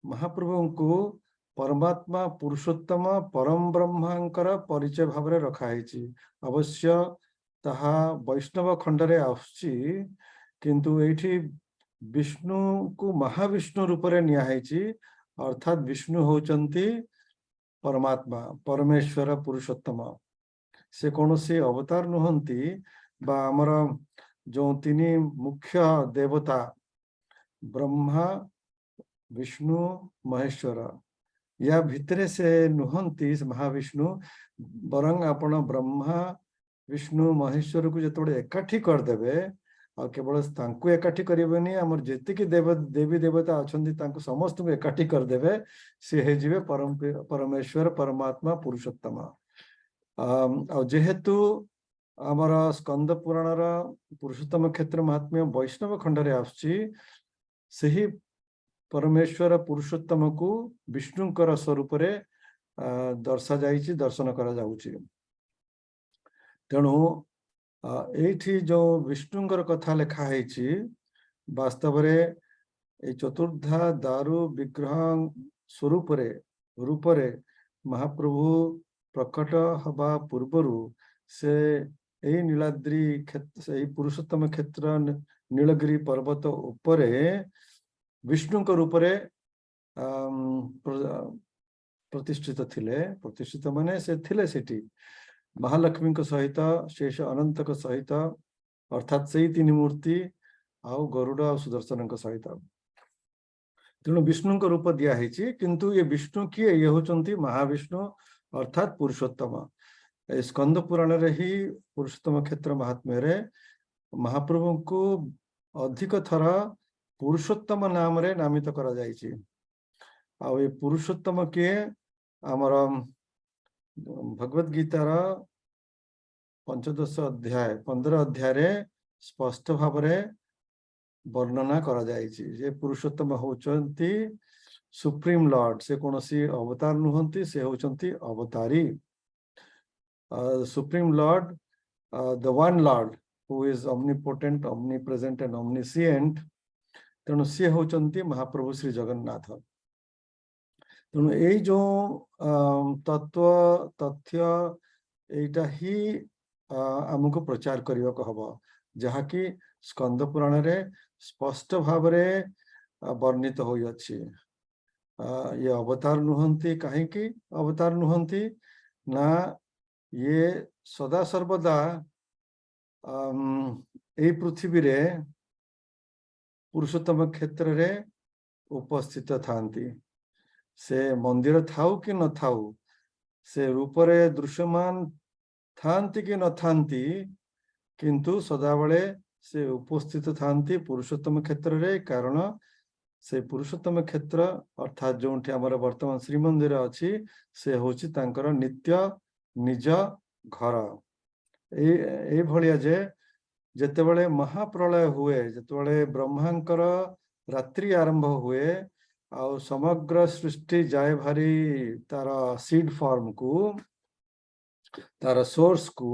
महाप्रभु को परमात्मा पुरुषोत्तम परम ब्रह्मांकर परिचय भाव रे रखा हेछि अवश्य ताहा वैष्णव खंड रे आछि किंतु एठी विष्णु को महाविष्णु रूप रे निया हेछि अर्थात विष्णु होचंती परमात्मा परमेश्वर पुरुषोत्तम से कौन से अवतार नुहंती बा आमर जो तीन मुख्य देवता ब्रह्मा विष्णु महेश्वर या भितरे से नुहंती महाविष्णु बरंग आपण ब्रह्मा विष्णु महेश्वर को जो एकाठी करदेवे आ केवल तांको एकाठी करेबेनी हमर जेतिकी देवी देवता अछंती तांको समस्त को एकाठी करदेवे से हे जीवे परमेश्वर परमात्मा पुरुषोत्तम आ जेहेतु आमर स्कंद पुराण पुरुषोत्तम क्षेत्र महात्म्य वैष्णव खंडरे आसुची सही परमेश्वर पुरुषोत्तम को विष्णुकर स्वरूप रे दर्शा जाइछि दर्शन करा जाउछि तेणु एठी जो विष्णुकर कथा लिखा है वास्तव रे चतुर्धा दारु विग्रह स्वरूप रे रूप रे महाप्रभु प्रकट हवा पूर्वरु से यही नीलाद्री क्षेत्र पुरुषोत्तम क्षेत्र नीलगिरी पर्वत उपरे विष्णु रूप रे प्रतिष्ठित थिले प्रतिष्ठित माने से थिले सेठी महालक्ष्मी सहित शेष अनंत सहित अर्थात से तीन मूर्ति आउ गरुड़ आ सुदर्शन सहित तेणु विष्णु रूप दिखाई किंतु ये विष्णु किए ये होचंती महाविष्णु अर्थात पुरुषोत्तम स्कंद पुराण रे ही पुरुषोत्तम क्षेत्र महात्म्य रे महाप्रभु को अधिक थर पुरुषोत्तम नाम रे नामित करा जायछि आ ये पुरुषोत्तम किए आमर भगवत गीतार 15 अध्याय 15 अध्याय रे स्पष्ट भाव रे वर्णना करा जायछि जे पुरुषोत्तम होचंती सुप्रीम लॉर्ड से कोनोसी अवतार नुहंती से होचंती अवतारी supreme Lord the one Lord who is omnipotent omnipresent and omniscient तेणु सी होचंती महाप्रभु श्री जगन्नाथ तेणु यही जो तत्व तथ्य एटा ही आमको प्रचार करने को हम जहाँकि स्कंद पुराण रे स्पष्ट भाव रे वर्णित हो ये अवतार नुहंती कहीं अवतार नुहंती ना ये सदा सर्वदा यही पृथ्वी रे पुरुषोत्तम क्षेत्र रे उपस्थित थांती से मंदिर थाऊ कि न थाऊ से रूपरे दृश्यमान थांती कि न थांती किंतु सदाबले से उपस्थित थांती पुरुषोत्तम क्षेत्र रे कारण से पुरुषोत्तम क्षेत्र अर्थात जो आमर वर्तमान श्रीमंदिर अच्छी से होची तांकर नित्य निज घर ए भलिया जे जेतेबेले महाप्रलय हुए जेतेबेले ब्रह्मांकर रात्रि आरंभ हुए आ समग्र सृष्टि जाए भारी तार सीड फॉर्म को तार सोर्स को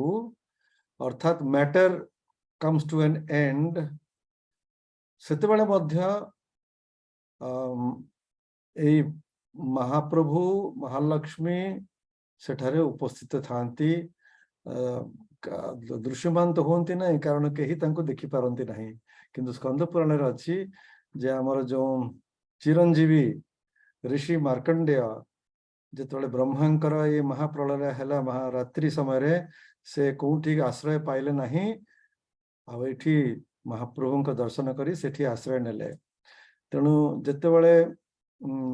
अर्थात matter comes to an end सेतेबेले मध्य ए महाप्रभु महालक्ष्मी सेठारे उपस्थित थांती दृश्यमान तो होती नहीं कारण कहीं तांको देखि पारंती नहीं किंतु स्कंद पुराण रे अछि जे हमर जो चिरंजीवी ऋषि मार्कंडेय जिते ब्रह्मांकर ये महाप्रलय है महारात्रि समय से कौटी आश्रय पाइले नहीं आठी महाप्रभु दर्शन करी सेठी आश्रय नेले तेणु जितेबले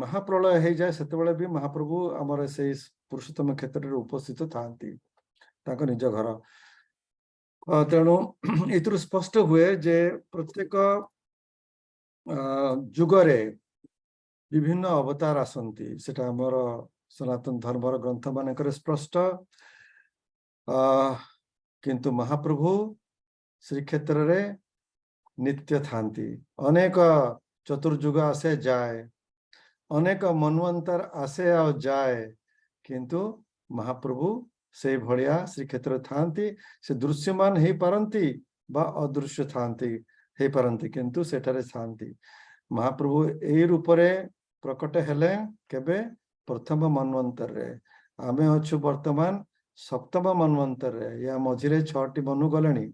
महाप्रलय हो जाए से भी महाप्रभु आमर से पुरुषोत्तम क्षेत्र में उपस्थित थांती निज घर तेणु इतु स्पष्ट हुए जे प्रत्येक जुगरे विभिन्न अवतार आसंती सेटा हमर सनातन धर्मर ग्रंथ मानकर स्पष्ट किंतु महाप्रभु श्री क्षेत्र रे नित्य थांती अनेक चतुर्युग आसे जाए अनेक मनवंतर आसे आ जाए किंतु महाप्रभु से भलिया श्री क्षेत्र थांती से दृश्यमान हे पारंती बा अदृश्य थांती हे पारंती किंतु सेठारे थांती महाप्रभु ए रूप रे प्रकट हेले केबे प्रथम मनवंतर रे आमे अछु वर्तमान सप्तम मनवंतर रे या मझिरे 6टी मनु गलेनी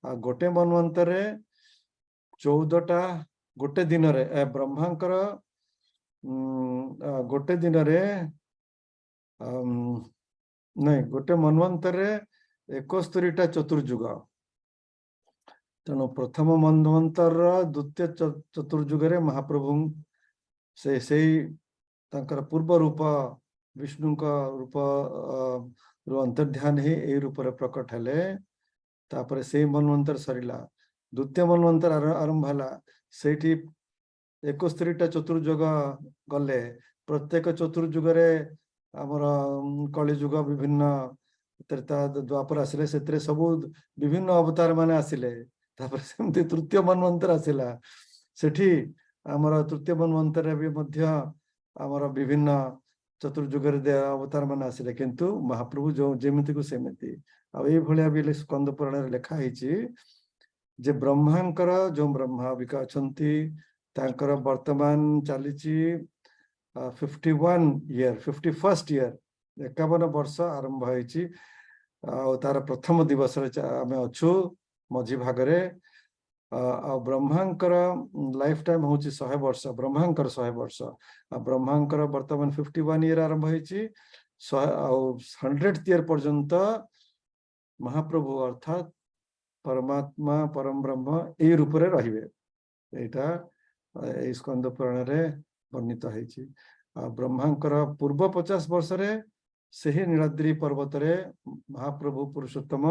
आ गोटे मनवंतर रे 14टा गोटे दिन रे ब्रह्मांकर गोटे दिन रे नहीं गोटे मनवंतर 71टा चतुर्युग तेणु प्रथम मनवंतर द्वितीय चतुर्युग महाप्रभु से पूर्व रूप विष्णु का रूप अंतर्ध्यान ही ए रूप प्रकट हेले तापर से मनवंतर सरिला द्वितीय मनवंतर आरंभ हला सेठी 71टा चतुर्युग गले प्रत्येक चतुर्युग रे हमर कलियुग विभिन्न त्रेता द्वापर आसिले सेतरे सब विभिन्न अवतार माने आसिले तापर सेमती तृतीय मनवंतर आसिला सेठी हमर तृतीय मनवंतर भी मध्य हमर विभिन्न चतुर्युग रे अवतार माने आसिले किंतु महाप्रभु जो जेमिति को सेमिति आ ए भलिया भी स्कंद पुराण रे लिखा हिची जे ब्रह्मांकर जो ब्रह्माविका अछंती तांकर वर्तमान चलीची 51 ईयर 51st ईयर 51 वर्ष आरंभ होईची तार प्रथम दिवस रे आमे अछु मझी भागरे ब्रह्मांकर लाइफ टाइम होची 100 वर्ष ब्रह्मांकर 100 वर्ष ब्रह्मांकर वर्तमान 51 ईयर आरंभ होईची 100th ईयर पर्यंत महाप्रभु अर्थात परमात्मा परम ब्रह्म ए रूप रे रहिबे एटा ए स्कंद पुराण रे वर्णित होईची ब्रह्मांकर पूर्व 50 वर्ष रे सेही नीलाद्री पर्वत रे महाप्रभु पुरुषोत्तम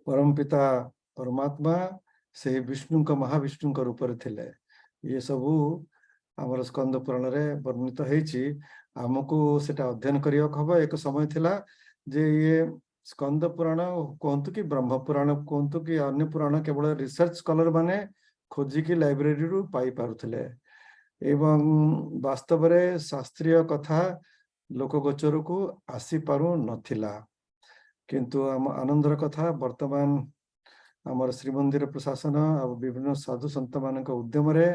परमपिता परमात्मा से विष्णु का महाविष्णु का रूप रे थिले ये सबू हमर स्कंद पुराण रे वर्णित होईची हमको सेटा अध्ययन करियो खबो एक समय थिला जे ये स्कंद पुराण कहतु कि ब्रह्म पुराण कहतु कि अन्य पुराण केवल रिसर्च स्कॉलर माने खोजी की लाइब्रेरी रु पाई पारुथिले एवं वास्तव रे शास्त्रीय कथा लोकगोचर को आसी पारु नथिला किंतु हम आनंदर कथा वर्तमान हमर श्रीमंदिर प्रशासन और विभिन्न साधु संत मानक उद्यम रे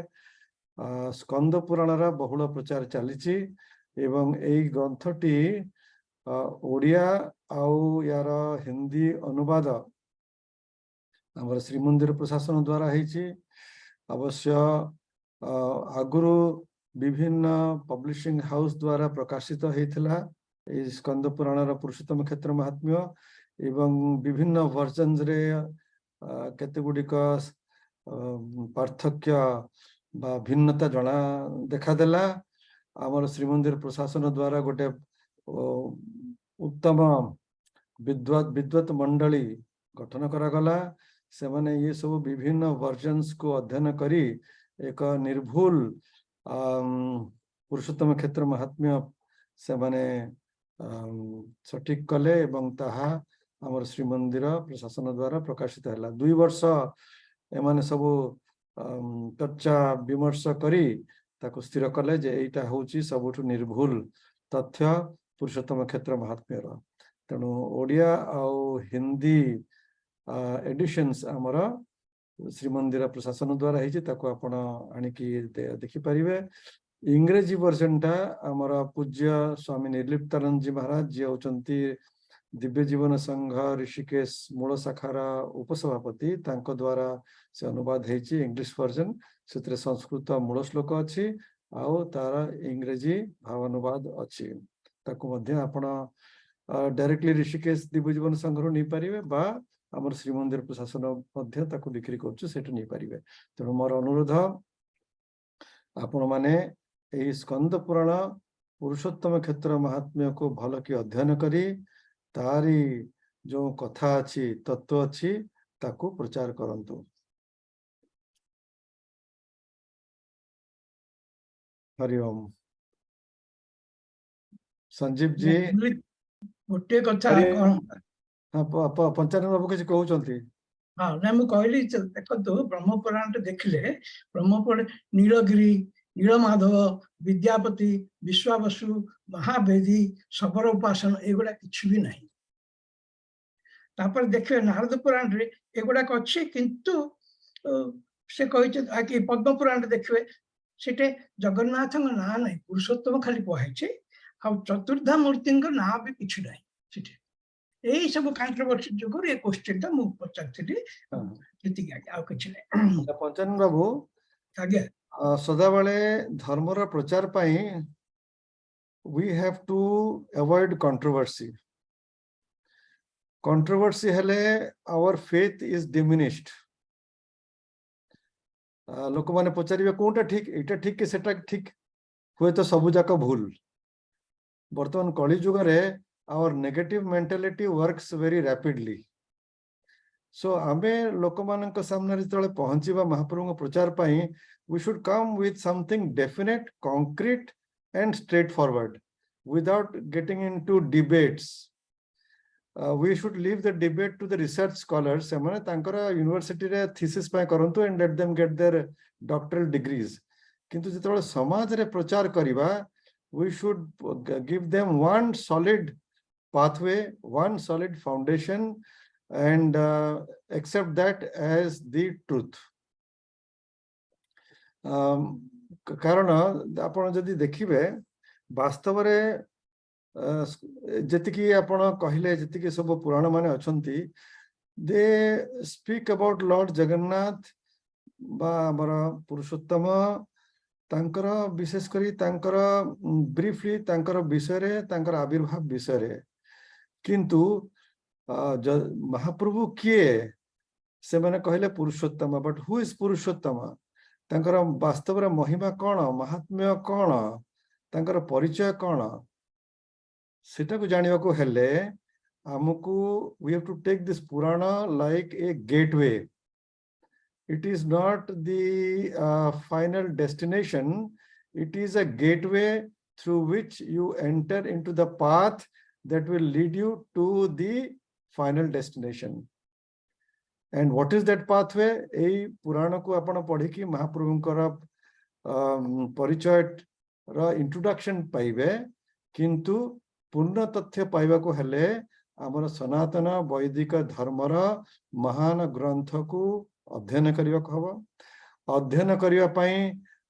स्कंद पुराण रा बहुल प्रचार चलीची एवं एई ग्रंथटी ओडिया आउ यार हिंदी अनुवाद हमर श्रीमंदिर प्रशासन द्वारा हेची अवश्य आगुरु विभिन्न पब्लिशिंग हाउस द्वारा प्रकाशित हेथिला ए स्कंद पुराण रा पुरुषोत्तम क्षेत्र महात्म्य एवं विभिन्न वर्जन्स रे केते गुडिक पार्थक्य बा भिन्नता जणा देखा देला हमर श्रीमंदिर प्रशासन द्वारा गोटे उत्तम विद्वत मंडली गठन करा गला से माने ये सब विभिन्न वर्जन्स को अध्ययन करी एक निर्भुल पुरुषोत्तम क्षेत्र महात्म्य से माने सठिक कले एवं ताहा हमर श्रीमंदिर प्रशासन द्वारा प्रकाशित हैला 2 वर्ष एमाने सब चर्चा विमर्श करी ताको स्थिर कले जे एटा होची सबुठु निर्भुल तथ्य पुरुषोत्तम क्षेत्र महात्म्य रा तेणु ओडिया आउ हिंदी एडिशन्स हमर श्रीमंदिर प्रशासन द्वारा हेची ताको आपण आनिकी देखि परिबे इंग्रेजी वर्जन टा हमर पूज्य स्वामी निर्लिप्तानंद जी महाराज जे होचंती दिव्य जीवन संघ ऋषिकेश मूल शाखार उपसभापति तांको द्वारा से अनुवाद हेची इंग्लिश वर्जन सेतरे संस्कृत मूल श्लोक अछि आउ तार इंग्रेजी भावानुवाद अछि ताको मध्य आपण डायरेक्टली ऋषिकेश दिव्य जीवन संघ रो नै परिबे बा हमर श्रीमंदिर प्रशासन मध्य ताको बिक्री करछु सेटु नै परिबे तेणु मोर अनुरोध आपण माने एही स्कंद पुराण पुरुषोत्तम क्षेत्र महात्म्य को भल कि अध्ययन करी तारी जो कथा अछि तत्व अछि ताको प्रचार करंतु हरि ओम संजीव जी गोटे कथा हाँ पंचानन बाबू किसी कहउचंती हाँ ना मु कहली देखो ब्रह्मपुराण देखिले ब्रह्मपुराण नीलगिरी नीलमाधव विद्यापति विश्वावसु महावेदी शबर उपासन एगुड़ा किछि भी नहीं तापर देखिए नारद पुराण रे एगुड़ा अच्छी किंतु से कही पद्म पुराण देखिए सेटे जगन्नाथ ना नहीं पुरुषोत्तम खाली कहे आ चतुर्धा मूर्ति ना भी किछि नहीं सेटे यही सब कंट्रोवर्सी जो ये क्वेश्चन मु पचारथि पंचानन बाबू आज्ञा ସଦାବେଳେ ଧର୍ମର ପ୍ରଚାର ପାଇଁ we have to avoid controversy. Controversy ହେଲେ our faith is diminished. ଲୋକମାନେ ପଚାରିବେ କୋଉଟା ଠିକ, ଏଇଟା ଠିକ କି ସେଟା ଠିକ, ହୁଏତ ସବୁ ଯାକ ଭୁଲ। ବର୍ତ୍ତମାନ କଳି ଯୁଗରେ our negative mentality works very rapidly. So ଆମେ ଲୋକମାନଙ୍କ ସାମ୍ନାରେ ଯେତେବେଳେ ପହଞ୍ଚିବା ମହାପ୍ରଭୁଙ୍କ ପ୍ରଚାର ପାଇଁ, we should come with something definite, concrete and straightforward without getting into debates. We should leave the debate to the research scholars. ସେମାନେ ତାଙ୍କର ୟୁନିଭର୍ସିଟିରେ thesis ପାଇଁ କରନ୍ତୁ and let them get their doctoral degrees. କିନ୍ତୁ ଯେତେବେଳେ ସମାଜରେ ପ୍ରଚାର କରିବା, we should give them one solid pathway, one solid foundation and accept that as the truth. କାରଣ ଆପଣ ଯଦି ଦେଖିବେ ବାସ୍ତବରେ ଯେତିକି ଆପଣ କହିଲେ, ଯେତିକି ସବୁ ପୁରାଣ ମାନେ ଅଛନ୍ତି, they speak about Lord Jagannath ବା ଆମର ପୁରୁଷୋତ୍ତମ, ତାଙ୍କର ବିଶେଷ କରି ତାଙ୍କର ବ୍ରିଫଲି ତାଙ୍କର ବିଷୟରେ, ତାଙ୍କର ଆବିର୍ଭାବ ବିଷୟରେ। କିନ୍ତୁ ମହାପ୍ରଭୁ କିଏ? ସେମାନେ କହିଲେ Purushottam, but who is Purushottam? ତାଙ୍କର ବାସ୍ତବର ମହିମା କଣ, ମହାତ୍ମ୍ୟ କଣ, ତାଙ୍କର ପରିଚୟ କଣ? ସେଟାକୁ ଜାଣିବାକୁ ହେଲେ ଆମକୁ we have to take this Purana like a gateway. It is not the final destination. It is a gateway through which you enter into the path that will lead you to the final destination. And what is that pathway? এই ପୁରାଣକୁ ଆପଣ ପଢିକି ମହାପ୍ରଭୁଙ୍କର ପରିଚୟର introduction ପାଇବେ। କିନ୍ତୁ ପୂର୍ଣ୍ଣ ତଥ୍ୟ ପାଇବାକୁ ହେଲେ ଆମର ସନାତନ ବୈଦିକ ଧର୍ମର ମହାନ ଗ୍ରନ୍ଥକୁ ଅଧ୍ୟୟନ କରିବାକୁ ହବ। ଅଧ୍ୟୟନ କରିବା ପାଇଁ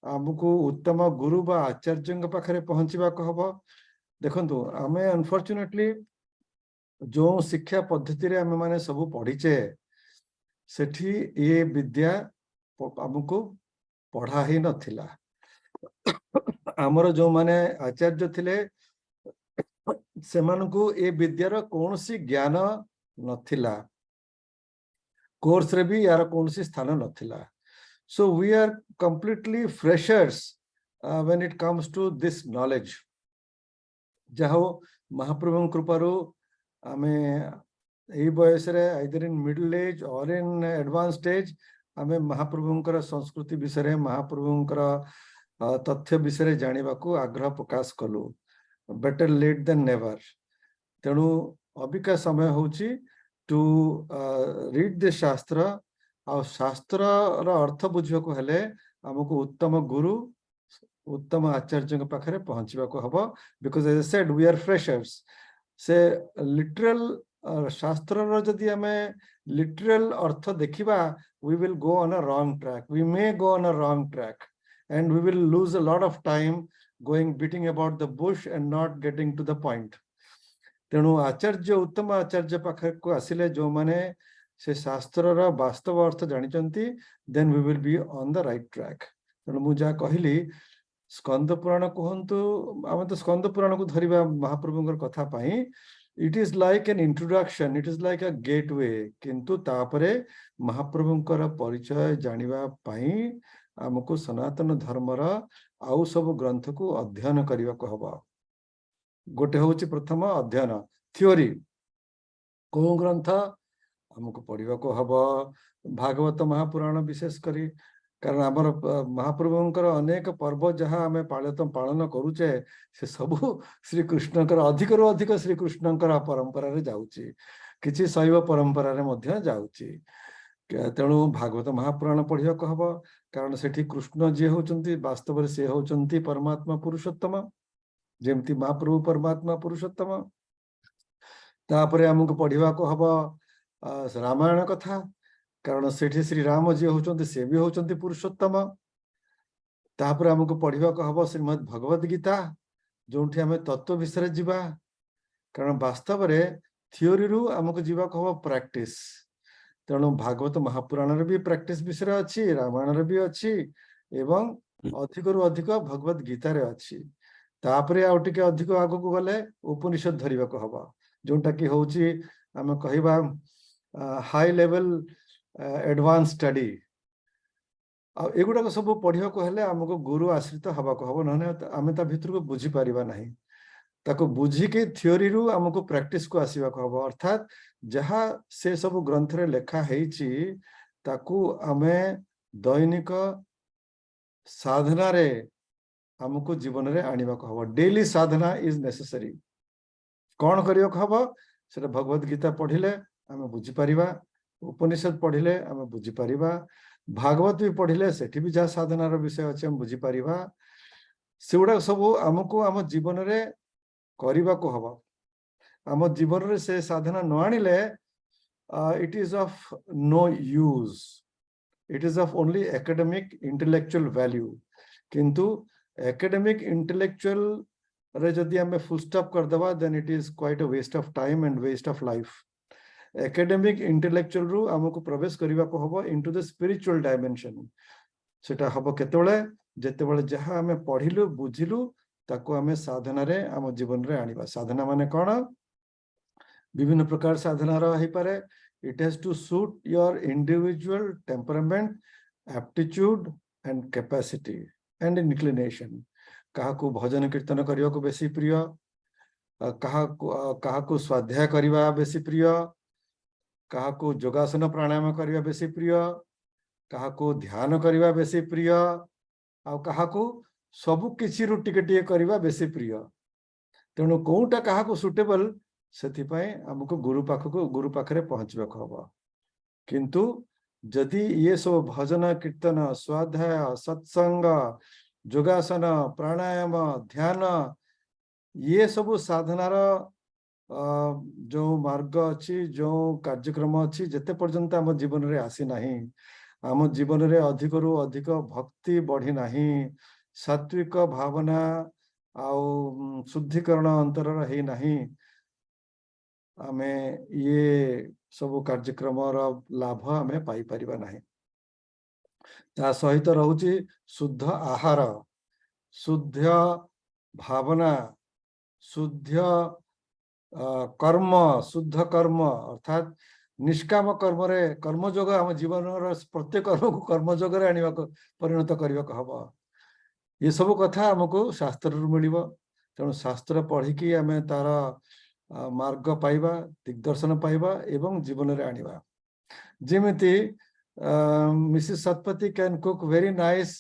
ଆମକୁ ଉତ୍ତମ ଗୁରୁ ବା ଆଚାର୍ଯ୍ୟଙ୍କ ପାଖରେ ପହଞ୍ଚିବାକୁ ହବ। ଦେଖନ୍ତୁ, ଆମେ ଅନଫର୍ଚୁନେଟଲି ଯୋଉ ଶିକ୍ଷା ପଦ୍ଧତିରେ ଆମେ ମାନେ ସବୁ ପଢିଛେ, ସେଠି ଏ ବିଦ୍ୟା ଆମକୁ ପଢା ହିଁ ନଥିଲା। ଆମର ଯୋଉମାନେ ଆଚାର୍ଯ୍ୟ ଥିଲେ, ସେମାନଙ୍କୁ ଏ ବିଦ୍ୟାର କୌଣସି ଜ୍ଞାନ ନଥିଲା, କୋର୍ସରେ ବି ୟାର କୌଣସି ସ୍ଥାନ ନଥିଲା। So we are completely freshers when it comes to this knowledge. ଯାହା ହଉ ମହାପ୍ରଭୁଙ୍କ କୃପାରୁ ଆମେ ଏଇ ବୟସରେ either in middle age or in advanced stage ଆମେ ମହାପ୍ରଭୁଙ୍କର ସଂସ୍କୃତି ବିଷୟରେ, ମହାପ୍ରଭୁଙ୍କର ତଥ୍ୟ ବିଷୟରେ ଜାଣିବାକୁ ଆଗ୍ରହ ପ୍ରକାଶ କଲୁ। better late than never. ତେଣୁ ଅବିକା ସମୟ ହେଉଛି to read the ଶାସ୍ତ୍ର। ଆଉ ଶାସ୍ତ୍ରର ଅର୍ଥ ବୁଝିବାକୁ ହେଲେ ଆମକୁ ଉତ୍ତମ ଗୁରୁ, ଉତ୍ତମ ଆଚାର୍ଯ୍ୟଙ୍କ ପାଖରେ ପହଞ୍ଚିବାକୁ ହବ। because as I said, we are freshers. ସେ literal ଶାସ୍ତ୍ରର ଯଦି ଆମେ literal ଅର୍ଥ ଦେଖିବା, we will go on a wrong track. We may go on a wrong track and we will lose a lot of time going beating about the bush and not getting to the point. ତେଣୁ ଆଚାର୍ଯ୍ୟ, ଉତ୍ତମ ଆଚାର୍ଯ୍ୟ ପାଖକୁ ଆସିଲେ ଯୋଉମାନେ ସେ ଶାସ୍ତ୍ରର ବାସ୍ତବ ଅର୍ଥ ଜାଣିଛନ୍ତି, then we will be on the right track. ତେଣୁ ମୁଁ ଯାହା କହିଲି, ସ୍କନ୍ଦ ପୁରାଣ କୁହନ୍ତୁ, ଆମେ ତ ସ୍କନ୍ଦ ପୁରାଣକୁ ଧରିବା ମହାପ୍ରଭୁଙ୍କର କଥା ପାଇଁ, it is like an introduction, it is like a gateway. କିନ୍ତୁ ତାପରେ ମହାପ୍ରଭୁଙ୍କର ପରିଚୟ ଜାଣିବା ପାଇଁ ଆମକୁ ସନାତନ ଧର୍ମର ଆଉ ସବୁ ଗ୍ରନ୍ଥକୁ ଅଧ୍ୟୟନ କରିବାକୁ ହବ। ଗୋଟେ ହଉଛି ପ୍ରଥମ ଅଧ୍ୟୟନ, ଥିଓରି। କୋଉ ଗ୍ରନ୍ଥ ଆମକୁ ପଢିବାକୁ ହବ? ଭାଗବତ ମହାପୁରାଣ ବିଶେଷ କରି, କାରଣ ଆମର ମହାପ୍ରଭୁଙ୍କର ଅନେକ ପର୍ବ ଯାହା ଆମେ ପାଳନ କରୁଛେ, ସେ ସବୁ ଶ୍ରୀକୃଷ୍ଣଙ୍କର, ଅଧିକରୁ ଅଧିକ ଶ୍ରୀକୃଷ୍ଣଙ୍କର ପରମ୍ପରାରେ ଯାଉଛି, କିଛି ଶୈବ ପରମ୍ପରାରେ ମଧ୍ୟ ଯାଉଛି। ତେଣୁ ଭାଗବତ ମହାପୁରାଣ ପଢିବାକୁ ହବ, କାରଣ ସେଠି କୃଷ୍ଣ ଯିଏ ହଉଛନ୍ତି, ବାସ୍ତବରେ ସେ ହଉଛନ୍ତି ପରମାତ୍ମା ପୁରୁଷୋତ୍ତମ, ଯେମିତି ମହାପ୍ରଭୁ ପରମାତ୍ମା ପୁରୁଷୋତ୍ତମ। ତାପରେ ଆମକୁ ପଢିବାକୁ ହବ ରାମାୟଣ କଥା, କାରଣ ସେଠି ଶ୍ରୀରାମ ଯିଏ ହଉଛନ୍ତି, ସେ ବି ହଉଛନ୍ତି ପୁରୁଷୋତ୍ତମ। ତାପରେ ଆମକୁ ପଢିବାକୁ ହବ ଶ୍ରୀମଦ ଭଗବତ ଗୀତା, ଯୋଉଠି ଆମେ ତତ୍ଵ ବିଷୟରେ ଯିବା, କାରଣ ବାସ୍ତବରେ ଥିଓରିରୁ ଆମକୁ ଯିବାକୁ ହବ ପ୍ରାକ୍ଟିସ। ତେଣୁ ଭାଗବତ ମହାପୁରାଣରେ ବି ପ୍ରାକ୍ଟିସ ବିଷୟରେ ଅଛି, ରାମାୟଣରେ ବି ଅଛି, ଏବଂ ଅଧିକରୁ ଅଧିକ ଭଗବତ ଗୀତାରେ ଅଛି। ତାପରେ ଆଉ ଟିକେ ଅଧିକ ଆଗକୁ ଗଲେ ଉପନିଷଦ ଧରିବାକୁ ହବ, ଯୋଉଟା କି ହଉଛି ଆମେ କହିବା ହାଇ ଲେଭେଲ ଆଡଭାନ୍ସ ଷ୍ଟଡି। ଆଉ ଏଗୁଡାକ ସବୁ ପଢିବାକୁ ହେଲେ ଆମକୁ ଗୁରୁ ଆଶ୍ରିତ ହବାକୁ ହବ, ନହେଲେ ଆମେ ତା ଭିତରକୁ ବୁଝିପାରିବା ନାହିଁ। ତାକୁ ବୁଝିକି ଥିଓରିରୁ ଆମକୁ ପ୍ରାକ୍ଟିସକୁ ଆସିବାକୁ ହବ, ଅର୍ଥାତ ଯାହା ସେ ସବୁ ଗ୍ରନ୍ଥରେ ଲେଖା ହେଇଛି ତାକୁ ଆମେ ଦୈନିକ ସାଧନାରେ ଆମକୁ ଜୀବନରେ ଆଣିବାକୁ ହବ। Daily Sadhana is necessary. କଣ କରିବାକୁ ହବ? ସେଟା ଭଗବତ ଗୀତା ପଢିଲେ ଆମେ ବୁଝିପାରିବା, ଉପନିଷଦ ପଢିଲେ ଆମେ ବୁଝିପାରିବା, ଭାଗବତ ବି ପଢିଲେ ସେଠି ବି ଯାହା ସାଧନାର ବିଷୟ ଅଛି ଆମେ ବୁଝିପାରିବା। ସେଗୁଡାକ ସବୁ ଆମକୁ ଆମ ଜୀବନରେ କରିବାକୁ ହବ। ଆମ ଜୀବନରେ ସେ ସାଧନା ନ ଆଣିଲେ it is of no use. It is of only academic intellectual value. किंतु academic intellectual रे जदि हमें full stop कर दवा, then it is quite a waste of time and waste of life. Academic intellectual रू हमको प्रवेश करिवा को हबो into the spiritual dimension. सेटा हबो केतेबेले जेतेबेले जहा हमें पढिलु बुझिलु ताको हमें साधना रे हम जीवन रे आनिबा। साधना माने कोन? विभिन्न प्रकार साधना रही पारे। It has to suit your individual temperament, aptitude and capacity and inclination. काहाकू भजन कीर्तन करिया को बेसी प्रिय, काहाकू स्वाध्याय करिवा बेसी प्रिय, काहाकू योगासन प्राणायाम करिवा बेसी प्रिय, काहाकू ध्यान करिवा बेसी प्रिय, आ काहाकू सबु किछि रु टिके टिके करिवा बेसी प्रिय। तेणु कोउटा काहाकू सुटेबल सेथिपाई हमको गुरु पाखरे पहुंचबाक हबो। किंतु जदि ये सब भजन कीर्तन स्वाध्याय सत्संग योगासन प्राणायाम ध्यान ये सब साधनार जो मार्ग अच्छी जो कार्यक्रम अच्छी जेते पर्यंत आम जीवन रे आसी नाही, आम जीवन रे अधिक रु अधिक भक्ति बढ़ी नाही, सात्विक भावना आउ शुद्धिकरण अंतर रही नाही, आमे ये सब कार्यक्रम लाभ आमे पाई परिबा नाही। ता सहित रहुची शुद्ध आहार, शुद्ध भावना, शुद्ध कर्म, शुद्ध कर्म अर्थात निष्काम कर्म रे कर्मयोग आम जीवन प्रत्येक कर्म को कर्मयोग रे आनिबा परिणत करबा को हबो। ये सब कथा हमको शास्त्र रु मिलिबो। तेणु शास्त्र पढ़ी कि आमे तार मार्ग पाइबा, दिग्दर्शन पाइबा एवं जीवन रे आनिबा। जेमिति Mrs Satpathy can cook very nice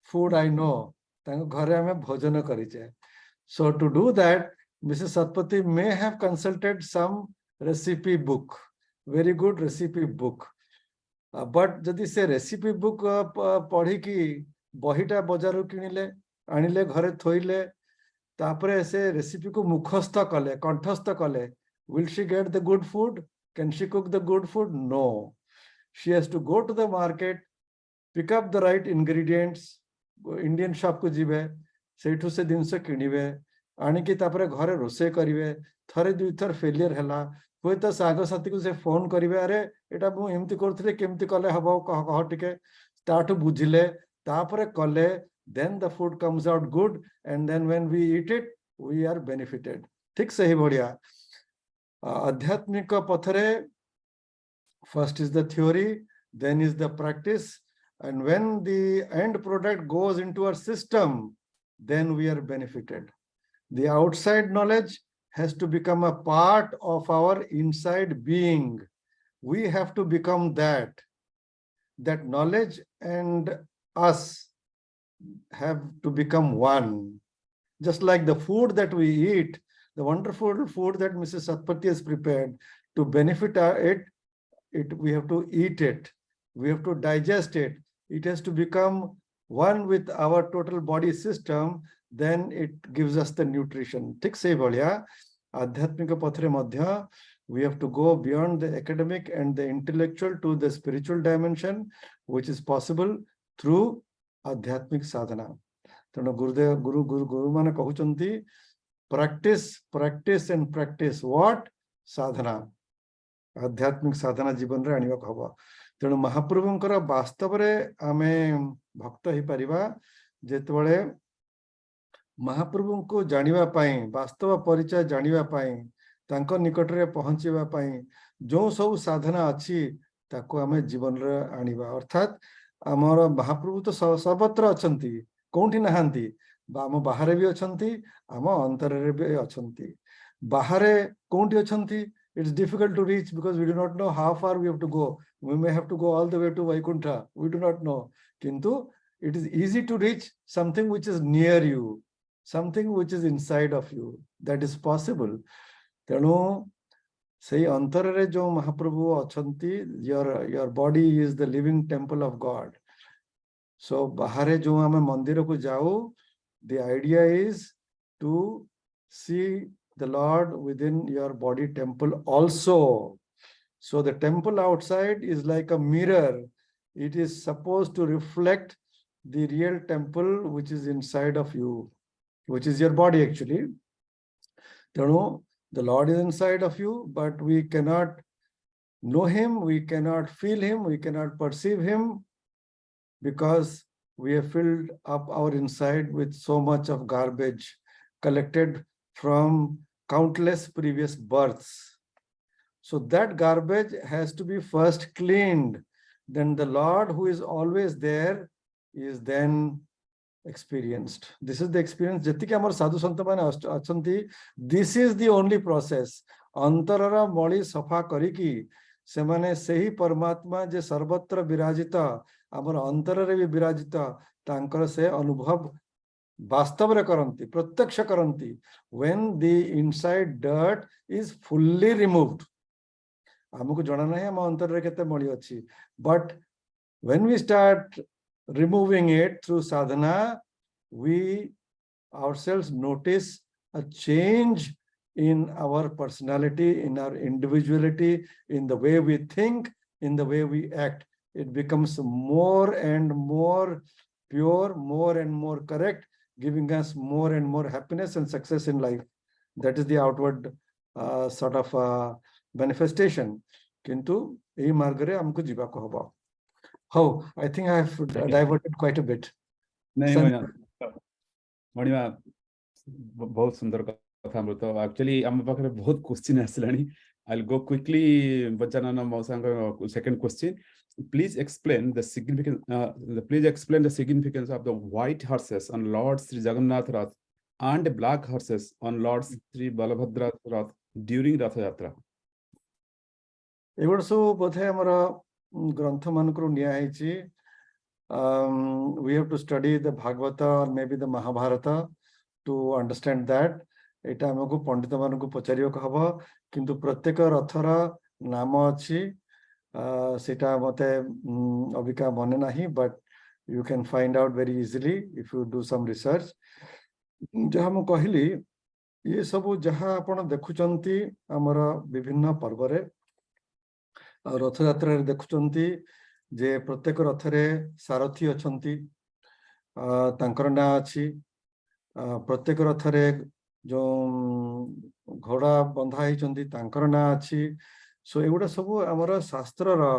food, I know तांको घरे हमें भोजन करिचे। So to do that Mrs Satpathy may have consulted some recipe book, very good recipe book, but जदि से रेसिपी बुक पढ़ी कि बहीटा बजार किनिले आनिले घरे थोइले तापरे से रेसिपी को मुखस्थ कले कंठस्थ कले, will she get the good food? Can she cook the good food? No. She has to go to the market, pick up the right ingredients, Indian shop को जीवे सेठू से दिन से किनिवे आनिकी तापरे घरे रोसे करिवे। थरे दुई थर फेलियर हैला हुए तो साग साथी को से फोन करिवे, अरे एटा मु एमती करथले केमती कले हबो कह कह टिके ताठू बुझिले तापरे कले, then the food comes out good and then when we eat it we are benefited। ठीक सही बढ़िया। आध्यात्मिक पथरे first is the theory, then is the practice, and when the end product goes into our system then we are benefited। The outside knowledge has to become a part of our inside being. We have to become that knowledge and us have to become one. Just like the food that we eat, the wonderful food that Mrs. Satapathy has prepared, to benefit it, we have to eat it, we have to digest it, it has to become one with our total body system, then it gives us the nutrition। ठीक से बढ़िया आध्यात्मिक पथरे मध्य we have to go beyond the academic and the intellectual to the spiritual dimension, which is possible through आध्यात्मिक साधना। तेणु गुरुदेव गुरु गुरु गुरु माने कहउचंती practice practice and practice what? साधना, आध्यात्मिक साधना जीवन रे आनिबा हबो। तेणु महाप्रभुंकर वास्तव रे आमे भक्त ही परिबा ଯେତେବେଳେ ମହାପ୍ରଭୁଙ୍କୁ ଜାଣିବା ପାଇଁ ବାସ୍ତବ ପରିଚୟ ଜାଣିବା ପାଇଁ ତାଙ୍କ ନିକଟରେ ପହଞ୍ଚିବା ପାଇଁ ଯେଉଁ ସବୁ ସାଧନା ଅଛି ତାକୁ ଆମେ ଜୀବନରେ ଆଣିବା ଅର୍ଥାତ୍ ଆମର ମହାପ୍ରଭୁ ତ ସର୍ବତ୍ର ଅଛନ୍ତି କୋଉଠି ନାହାନ୍ତି ଆମ ବାହାରେ ବି ଅଛନ୍ତି ଆମ ଅନ୍ତରରେ ବି ଅଛନ୍ତି ବାହାରେ କୋଉଠି ଅଛନ୍ତି it's difficult to reach because we do not know how far we have to go we may have to go all the way to Vaikuntha we do not know kintu it is easy to reach something which is near you something which is inside of you that is possible tenu sei antarare jo Mahaprabhu achanti your body is the living temple of God so bahare jo ame mandir ku jau the idea is to see the Lord within your body temple also so the temple outside is like a mirror it is supposed to reflect the real temple which is inside of you which is your body actually tenu the Lord is inside of you but we cannot know him we cannot feel him we cannot perceive him because we have filled up our inside with so much of garbage collected from countless previous births so that garbage has to be first cleaned then the Lord who is always there is then experienced this is the experience jetiki amar sadhu santa mane achanti this is the only process antarara mali safa kariki semane sehi paramatma je sarvatra birajita amar antarare bi birajita tankar se anubhav vastavre karanti pratyaksha karanti when the inside dirt is fully removed amuku jana nahi am antarare kete mali achi but when we start removing it through sadhana we ourselves notice a change in our personality in our individuality in the way we think in the way we act it becomes more and more pure more and more correct giving us more and more happiness and success in life that is the outward sort of manifestation kintu ei margare amku jiba ko hoba how I think I have diverted quite a bit नहीं मणिमा बहुत सुंदर कथा मृत actually आम पाखे बहुत question आसलानी आई go quickly बच्चानन मौसा second question please explain the significance of the white horses on Lord SriJagannatha Rath and black horses on Lord Sri Balabhadra Rath during Ratha Yatra एगुड़ सब बोधे हमर ग्रंथ मानकरू निया हैछि we have to study the Bhagavata or maybe the Mahabharata to understand that एटा हमको पंडित मानकू पचारियो कहबो किंतु प्रत्येक rather नाम अछि सेटा मते अबिका मने नाही but you can find out very easily if you do some research जहा हम कहली ये सब जहा आपण देखुचंती हमर विभिन्न पर्व रे रथ यात्रा रे देखुचंती जे प्रत्येक रथरे सारथी अछंती तांकर ना अछि प्रत्येक रथरे जो घोड़ा बंधा हैचंती तांकर ना अछि सो एगुडा सब हमर शास्त्र रा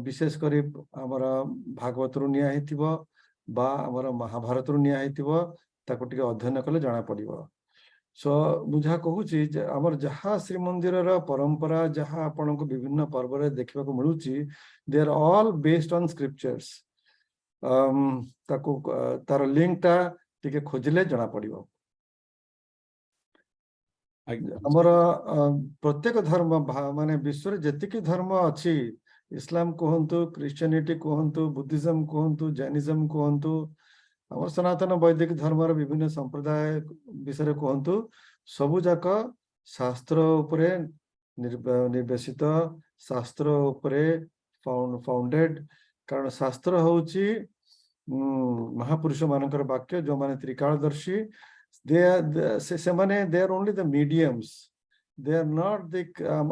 विशेष करी हमर भागवत रु निया हेतिबो बा हमर महाभारत रु निया हेतिबो ताको टिके अध्ययन कले जाना पड़िबो सो बुझा कहूची हमर जहा श्री मंदिर रा परंपरा जहा आपन को विभिन्न पर्व रे देखबा को मिलुची they are all based on scriptures ताको तार लिंक ता टिके खोजले जाना पड़िबो हमर प्रत्येक धर्म माने विश्व रे जतिकी धर्म अछि इस्लाम कहंतु क्रिश्चियनिटी कहंतु बुद्धिज्म कहंतु जैनिज्म कहंतु हमर सनातन वैदिक धर्म रे विभिन्न संप्रदाय विषय कहंतु सबु जाक शास्त्र उपरे निर्देशित शास्त्र उपरे फाउंडेड कारण शास्त्र होउची महापुरुष मानकर वाक्य जो माने त्रिकालदर्शी they are only the mediums they are not the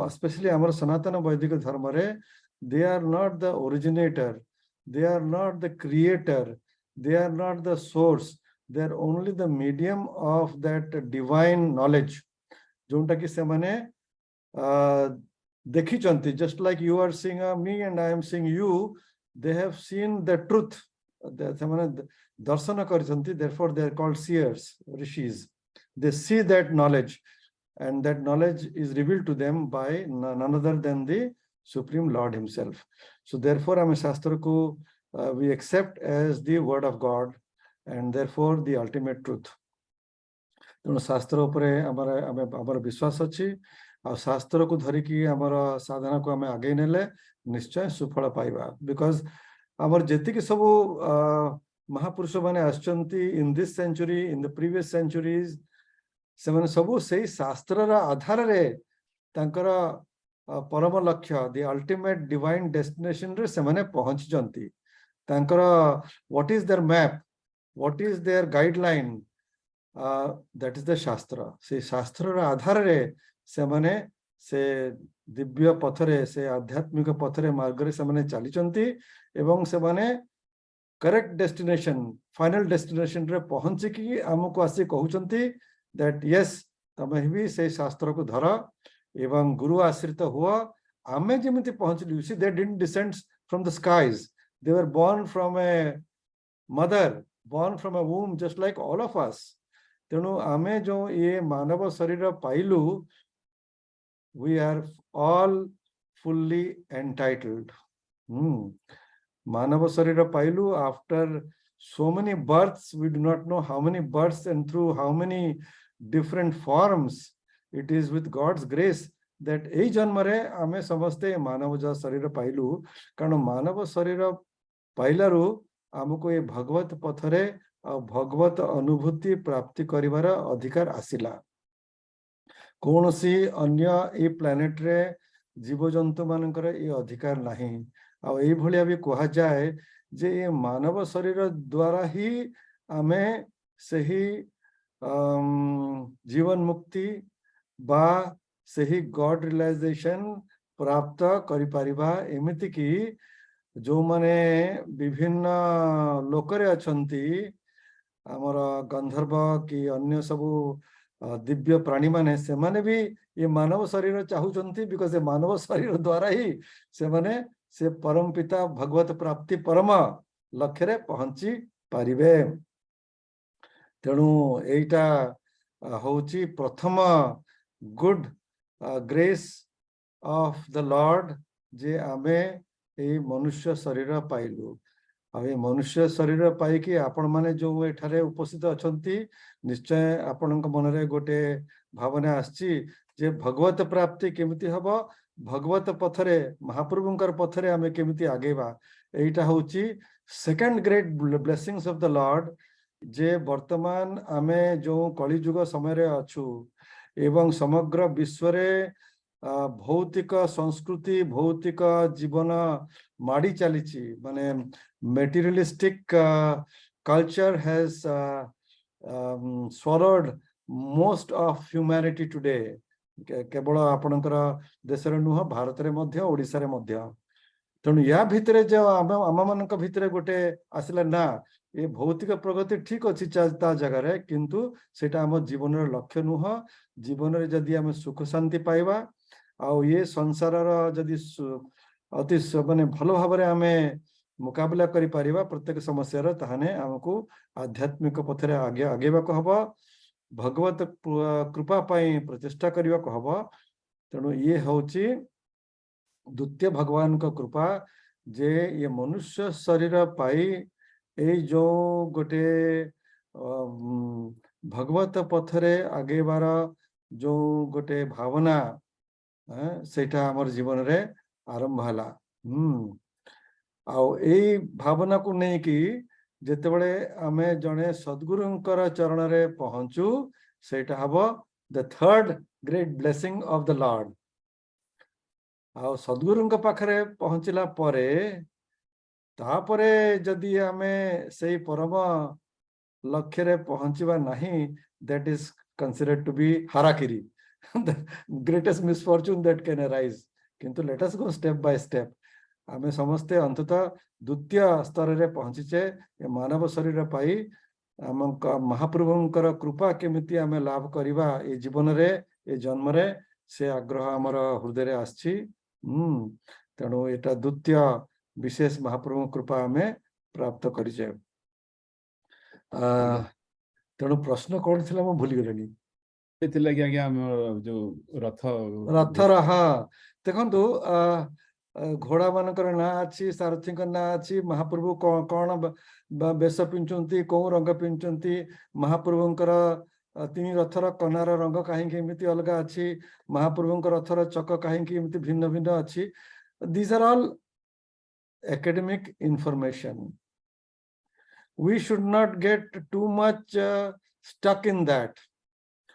especially our sanatana vaidika dharma re they are not the originator they are not the creator they are not the source they are only the medium of that divine knowledge jonta ki semane dekhi just like you are seeing me and I am seeing you they have seen the truth ସେମାନେ ଦର୍ଶନ କରିଛନ୍ତି, therefore they are called seers, rishis. They see that knowledge, and that knowledge is revealed to them by none other than the Supreme Lord himself. So therefore ame shastra ko we accept as the word of God, and therefore the ultimate truth. ତେଣୁ ଶାସ୍ତ୍ର ଉପରେ ଆମର ବିଶ୍ୱାସ ଅଛି, ଆଉ ଶାସ୍ତ୍ରକୁ ଧରିକି ଆମର ସାଧନାକୁ ଆମେ ଆଗେଇ ନେଲେ ନିଶ୍ଚୟ ସୁଫଳ ପାଇବା। ବିକଜ ଆମର ଯେତିକି ସବୁ ମହାପୁରୁଷ ମାନେ ଆସିଛନ୍ତି in this century, in the previous centuries, ସେମାନେ ସବୁ ସେଇ ଶାସ୍ତ୍ରର ଆଧାରରେ ତାଙ୍କର ପରମ ଲକ୍ଷ୍ୟ, ଦି ଅଲ୍ଟିମେଟ୍ ଡିଭାଇନ୍ ଡେଷ୍ଟିନେସନରେ ସେମାନେ ପହଞ୍ଚିଛନ୍ତି। ତାଙ୍କର what is their map, what is their guideline, that is the shastra. ସେ ଶାସ୍ତ୍ରର ଆଧାରରେ ସେମାନେ ସେ ଦିବ୍ୟ ପଥରେ, ସେ ଆଧ୍ୟାତ୍ମିକ ପଥରେ ମାର୍ଗରେ ସେମାନେ ଚାଲିଛନ୍ତି, ଏବଂ ସେମାନେ କରେକ୍ଟ ଡେଷ୍ଟିନେସନ, ଫାଇନାଲ ଡେଷ୍ଟିନେସନରେ ପହଞ୍ଚିକି ଆମକୁ ଆସି କହୁଛନ୍ତି that yes, ତମେ ବି ସେଇ ଶାସ୍ତ୍ରକୁ ଧର ଏବଂ ଗୁରୁ ଆଶ୍ରିତ ହୁଅ। ଆମେ ଯେମିତି ପହଞ୍ଚିଲୁ, you see, they didn't descend from the skies, they were born from a mother, born from a womb, just like all of us. ତେଣୁ ଆମେ ଯୋଉ ଇଏ ମାନବ ଶରୀର ପାଇଲୁ, we are all fully entitled. ମାନବ ଶରୀର ପାଇଲୁ after so many births, we do not know how many births and through how many different forms. It is with God's grace that ଏଇ ଜନ୍ମରେ ଆମେ ସମସ୍ତେ ମାନବ ଶରୀର ପାଇଲୁ, କାରଣ ମାନବ ଶରୀର ପାଇଲାରୁ ଆମକୁ ଏ ଭଗବତ ପଥରେ ଆଉ ଭଗବତ ଅନୁଭୂତି ପ୍ରାପ୍ତି କରିବାର ଅଧିକାର ଆସିଲା। କୌଣସି ଅନ୍ୟ ଏଇ ପ୍ଲାନେଟରେ ଜୀବଜନ୍ତୁ ମାନଙ୍କର ଏ ଅଧିକାର ନାହିଁ। ଆଉ ଏଇଭଳିଆ ବି କୁହାଯାଏ ଯେ ଏ ମାନବ ଶରୀର ଦ୍ୱାରା ହିଁ ଆମେ ସେହି ଜୀବନ ମୁକ୍ତି ବା ସେହି ଗଡ୍ ରିଏଲାଇଜେସନ ପ୍ରାପ୍ତ କରିପାରିବା। ଏମିତିକି ଯୋଉମାନେ ବିଭିନ୍ନ ଲୋକରେ ଅଛନ୍ତି, ଆମର ଗନ୍ଧର୍ବ କି ଅନ୍ୟ ସବୁ ଦିବ୍ୟ ପ୍ରାଣୀ ମାନେ, ସେମାନେ ବି ଏ ମାନବ ଶରୀର ଚାହୁଁଛନ୍ତି, ବିକଜ ଏ ମାନବ ଶରୀର ଦ୍ୱାରା ହିଁ ସେମାନେ ସେ ପରମ ପିତା ଭଗବତ ପ୍ରାପ୍ତି ପରମ ଲକ୍ଷ୍ୟରେ ପହଞ୍ଚି ପାରିବେ। ତେଣୁ ଏଇଟା ହଉଛି ପ୍ରଥମ ଗୁଡ ଗ୍ରେସ୍ ଅଫ ଦ ଲର୍ଡ, ଯେ ଆମେ ଏଇ ମନୁଷ୍ୟ ଶରୀର ପାଇଲୁ। ଆଉ ଏ ମନୁଷ୍ୟ ଶରୀର ପାଇକି ଆପଣ ମାନେ ଯୋଉ ଏଠାରେ ଉପସ୍ଥିତ ଅଛନ୍ତି, ନିଶ୍ଚୟ ଆପଣଙ୍କ ମନରେ ଗୋଟେ ଭାବନା ଆସିଛି ଯେ ଭଗବତ ପ୍ରାପ୍ତି କେମିତି ହବ, ଭଗବତ ପଥରେ, ମହାପ୍ରଭୁଙ୍କର ପଥରେ ଆମେ କେମିତି ଆଗେଇବା। ଏଇଟା ହଉଛି second great blessings of the lord, ଯେ ବର୍ତ୍ତମାନ ଆମେ ଯୋଉ କଳିଯୁଗ ସମୟରେ ଅଛୁ ଏବଂ ସମଗ୍ର ବିଶ୍ୱରେ ଭୌତିକ ସଂସ୍କୃତି, ଭୌତିକ ଜୀବନ ମାଡ଼ି ଚାଲିଛି, ମାନେ materialistic culture has swallowed most of humanity today. କେବଳ ଆପଣଙ୍କର ଦେଶରେ ନୁହଁ, ଭାରତରେ ମଧ୍ୟ, ଓଡ଼ିଶାରେ ମଧ୍ୟ। ତେଣୁ ୟା ଭିତରେ ଯୋଉ ଆମମାନଙ୍କ ଭିତରେ ଗୋଟେ ଆସିଲା, ନା ଏ ଭୌତିକ ପ୍ରଗତି ଠିକ ଅଛି ତା ଜାଗାରେ, କିନ୍ତୁ ସେଇଟା ଆମ ଜୀବନର ଲକ୍ଷ୍ୟ ନୁହଁ। ଜୀବନରେ ଯଦି ଆମେ ସୁଖ ଶାନ୍ତି ପାଇବା ଆଉ ଏ ସଂସାରର ଯଦି ଅତି ମାନେ ଭଲ ଭାବରେ ଆମେ ମୁକାବିଲା କରିପାରିବା ପ୍ରତ୍ୟେକ ସମସ୍ୟାର, ତାହେଲେ ଆମକୁ ଆଧ୍ୟାତ୍ମିକ ପଥରେ ଆଗେଇବାକୁ ହବ, ଭଗବତ କୃପା ପାଇଁ ପ୍ରଚେଷ୍ଟା କରିବାକୁ ହବ। ତେଣୁ ଇଏ ହଉଛି ଦ୍ୱିତୀୟ ଭଗବାନଙ୍କ କୃପା, ଯେ ଇଏ ମନୁଷ୍ୟ ଶରୀର ପାଇ ଏଇ ଯୋଉ ଗୋଟେ ଭଗବତ ପଥରେ ଆଗେଇବାର ଯୋଉ ଗୋଟେ ଭାବନା, ସେଇଟା ଆମର ଜୀବନରେ ଆରମ୍ଭ ହେଲା। ଆଉ ଏଇ ଭାବନାକୁ ନେଇକି ଯେତେବେଳେ ଆମେ ଜଣେ ସଦ୍ଗୁରୁଙ୍କର ଚରଣରେ ପହଞ୍ଚୁ, ସେଇଟା ହବ the third great blessing of the lord. ଆଉ ସଦ୍ଗୁରୁଙ୍କ ପାଖରେ ପହଞ୍ଚିଲା ପରେ, ତାପରେ ଯଦି ଆମେ ସେଇ ପରମ ଲକ୍ଷ୍ୟରେ ପହଞ୍ଚିବା ନାହିଁ, that is considered to be harakiri, the greatest misfortune that can arise. କିନ୍ତୁ let us go step by step. ଆମେ ସମସ୍ତେ ଅନ୍ତତଃ ଦ୍ୱିତୀୟ ସ୍ତରରେ ପହଞ୍ଚିଛେ। ଏ ମାନବ ଶରୀର ପାଇ ଆମ ମହାପ୍ରଭୁଙ୍କର କୃପା କେମିତି ଆମେ ଲାଭ କରିବା ଏ ଜୀବନରେ, ଏ ଜନ୍ମରେ, ସେ ଆଗ୍ରହ ଆମର ହୃଦୟରେ ଆସିଛି। ତେଣୁ ଏଟା ଦ୍ୱିତୀୟ ବିଶେଷ ମହାପ୍ରଭୁଙ୍କ କୃପା ଆମେ प्राप्त करिजे तेणु प्रश्न कौन थिला मैं भूली गलेनी एथिला कि आज्ञा जो रथर हाँ देखंतु घोड़ा मानकर ना अच्छी सारथी ना अच्छी महाप्रभु कौन बेश पिंचुंती कौ रंग पिंचुंती महाप्रभुंकर तीन रथर कनार रंग कहीं एमती अलग अच्छी महाप्रभुंकर रथर चक कहीं भिन्न भिन्न अच्छी these are all academic information. We should not get too much stuck in that.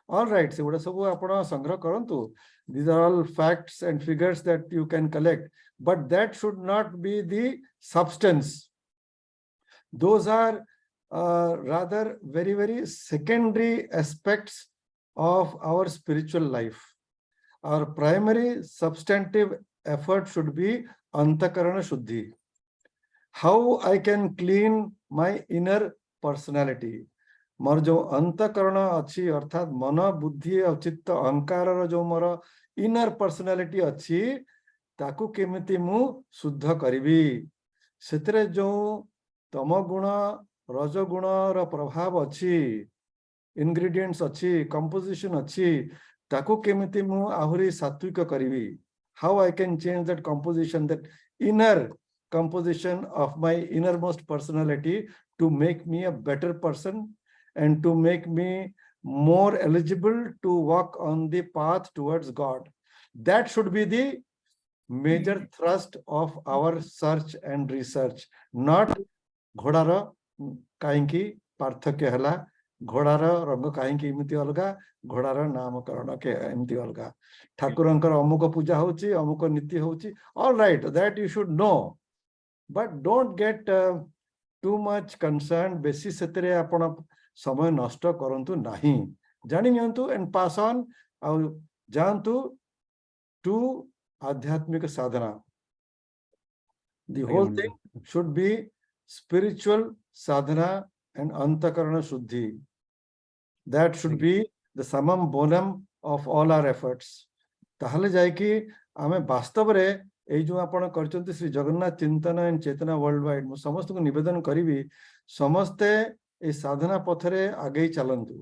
All right, so what सब आपण संग्रह करंतु. These are all facts and figures that you can collect, but that should not be the substance. Those are rather very, very secondary aspects of our spiritual life. Our primary substantive effort should be antakarana shuddhi. How I can clean my inner personality. मोर जो अंतकरण अच्छी अर्थात मन बुद्धि और चित्त अहंकार जो मोर इनर पर्सनालिटी अच्छी ताकू केमिति मु शुद्ध करिबी सेतरे जो तम गुण रज गुण रो प्रभाव अच्छी इंग्रेडिएंट्स अच्छी कंपोजिशन अच्छी ताकू केमिति मु आहुरी सात्विक करिबी how I can change that composition, that inner composition of my innermost personality to make me a better person and to make me more eligible to walk on the path towards God. That should be the major thrust of our search and research, not घोड़ार काईंकी पार्थक्य हला घोड़ार रंग काईंकी इमिति अलगा घोड़ार नामकरण के एमती अलगा ठाकुरंकर अमुक पूजा होची अमुक नीति होची all right that you should know but don't get too much concerned बेसी सेतरे आपण समय नष्ट करंतु नाही जानि नियंतु and pass on और जानतु to आध्यात्मिक साधना the whole thing should be spiritual sadhana and antakarana shuddhi that should be the summum bonum of all our efforts ताहले जाय कि आमे वास्तव रे ए जो आपण करचंती श्री जगन्नाथ चिंतन एंड चेतना वर्ल्ड वाइड मु समस्त को निवेदन करिवि समस्ते ए साधना पथरे आगे चलंतु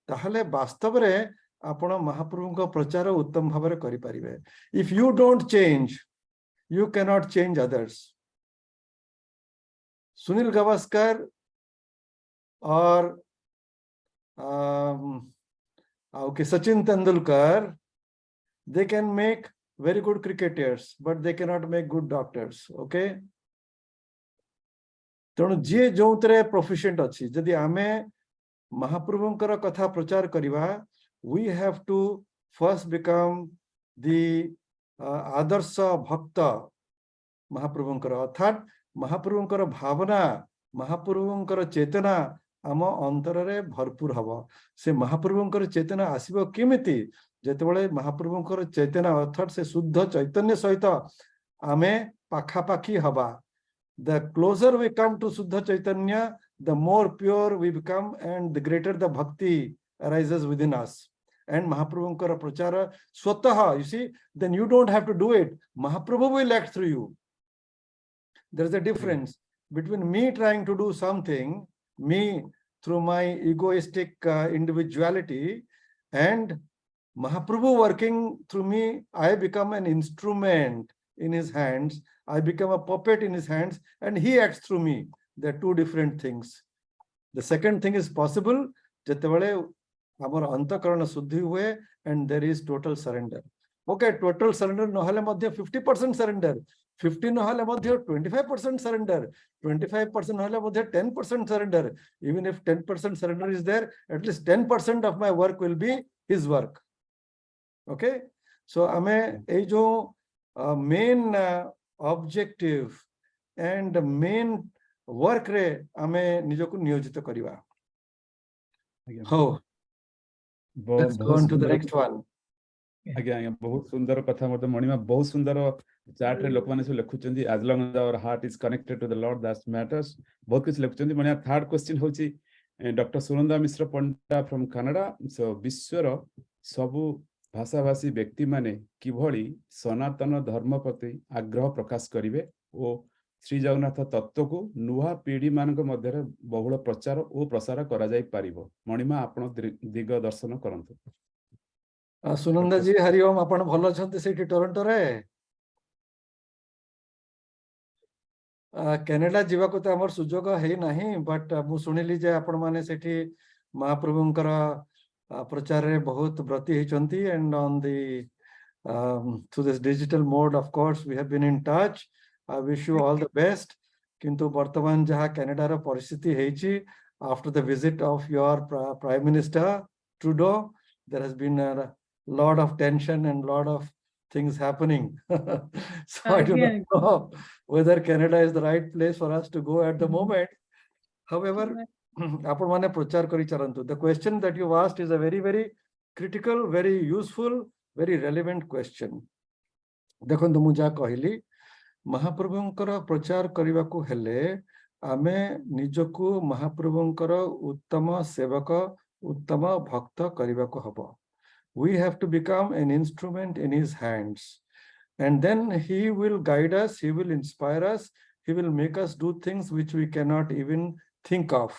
ताहले वास्तव रे आपण महाप्रभु को प्रचार उत्तम भाबरे करि परिबे if you don't change you cannot change others Sunil Gavaskar और okay, Sachin Tendulkar, they can make very good cricketers, but they cannot make good doctors. Okay. तेणु जी जो प्रोफिशिएंट अच्छी जदि आमे महाप्रभुंकर कथा प्रचार करिवा we have to first become the आदर्श भक्त महाप्रभुंकर अर्थात महाप्रभुंकर भावना महाप्रभुंकर चेतना आम अंतर रे भरपूर हबो से महाप्रभुंकर चेतना आसीबो केमिति जेतेबेले महाप्रभुंकर चेतना अर्थात से शुद्ध चैतन्य सहित आमे पाखा पाखी हबा the closer we come to Suddha Chaitanya, the more pure we become and the greater the bhakti arises within us. And Mahaprabhunkara prachara swataha, you see, then you don't have to do it. Mahaprabhu will act through you. There's a difference between me trying to do something, me through my egoistic individuality, and Mahaprabhu working through me. I become an instrument in his hands. I become a puppet in his hands and he acts through me. They're two different things. The second thing is possible jetebale amar antakarana shuddhi hue and there is total surrender. Okay, total surrender nohale madhya 50% surrender, 50 nohale madhya 25% surrender, 25% nohale madhya 10% surrender. Even if 10% surrender is there, at least 10% of my work will be his work. Okay, so ame ei jo main objective and the main work re ame nijoku niyojito kariba. Oh, let's go on to the next one. Again, बहुत सुंदर कथा मते मणिमा बहुत सुंदर chart रे लोक माने सब लिखुचंदी as long as our heart is connected to the Lord that matters बहुत कुछ लिखुचंदी मणिया थर्ड क्वेश्चन होची doctor Sunanda Mishra Panda from Canada so विश्वर सबु भाषाभाषी व्यक्ति माने किभଳି सनातन धर्म प्रति आग्रह प्रकाश करिवे ओ ଶ୍ରୀ ଜଗନ୍ନାଥ ତତ୍ତ୍ୱକୁ ନୂଆ ପିଢ଼ି ମାନଙ୍କ ମଧ୍ୟରେ ବହୁଳ ପ୍ରଚାର ଓ ପ୍ରସାର କରାଯାଇ ପାରିବ। ମଣିମା ଆପଣ ଦିଗ ଦର୍ଶନ କରନ୍ତୁ। ସୁନନ୍ଦା ଜି ହରିଓମ, ଆପଣ ଭଲ ଅଛନ୍ତି ସେଇଠି ଟୋରଣ୍ଟୋରେ? କାନାଡା ଯିବାକୁ ତ ଆମର ସୁଯୋଗ ହେଇନାହିଁ, ବଟ୍ ମୁଁ ଶୁଣିଲି ଯେ ଆପଣ ମାନେ ସେଠି ମହାପ୍ରଭୁଙ୍କର ପ୍ରଚାରରେ ବହୁତ ବ୍ରତୀ ହେଇଛନ୍ତି, and on the through this digital mode, of course, we have been in touch. I wish you all the best. କିନ୍ତୁ ବର୍ତ୍ତମାନ ଯାହା କାନାଡାର ପରିସ୍ଥିତି ହେଇଛି, after the visit of your Prime Minister Trudeau, there has been a lot of tension and lot of things happening. So I do not know whether Canada is the right place for us to go at the moment. However, ଆପଣ ମାନେ ପ୍ରଚାର କରିଚାଲନ୍ତୁ. The question that you asked is a very, very critical, very useful, very relevant question. ଦେଖନ୍ତୁ, ମୁଁ ଯାହା କହିଲି, ମହାପ୍ରଭୁଙ୍କର ପ୍ରଚାର କରିବାକୁ ହେଲେ ଆମେ ନିଜକୁ ମହାପ୍ରଭୁଙ୍କର ଉତ୍ତମ ସେବକ, ଉତ୍ତମ ଭକ୍ତ କରିବାକୁ ହବ. We have to become an instrument in his hands, and then he will guide us, he will inspire us, he will make us do things which we cannot even think of.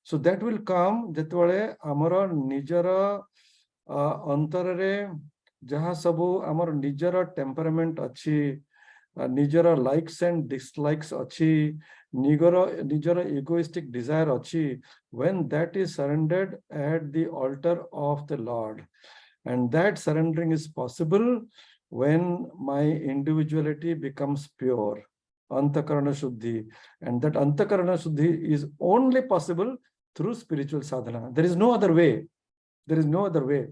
So that will come ଯେତେବେଳେ ଆମର ନିଜର ଅନ୍ତରରେ ଯାହା ସବୁ ଆମର ନିଜର temperament ଅଛି, ନିଜର ଲାଇକ୍ସ ଆଣ୍ଡ ଡିସଲାଇକ୍ସ ଅଛି, ନିଜର egoistic desire ଅଛି, when that is surrendered at the altar of the Lord. And that surrendering is possible when my individuality becomes pure, antakarana shuddhi, and that antakarana shuddhi is only possible through spiritual sadhana. There is no other way. There is no other way.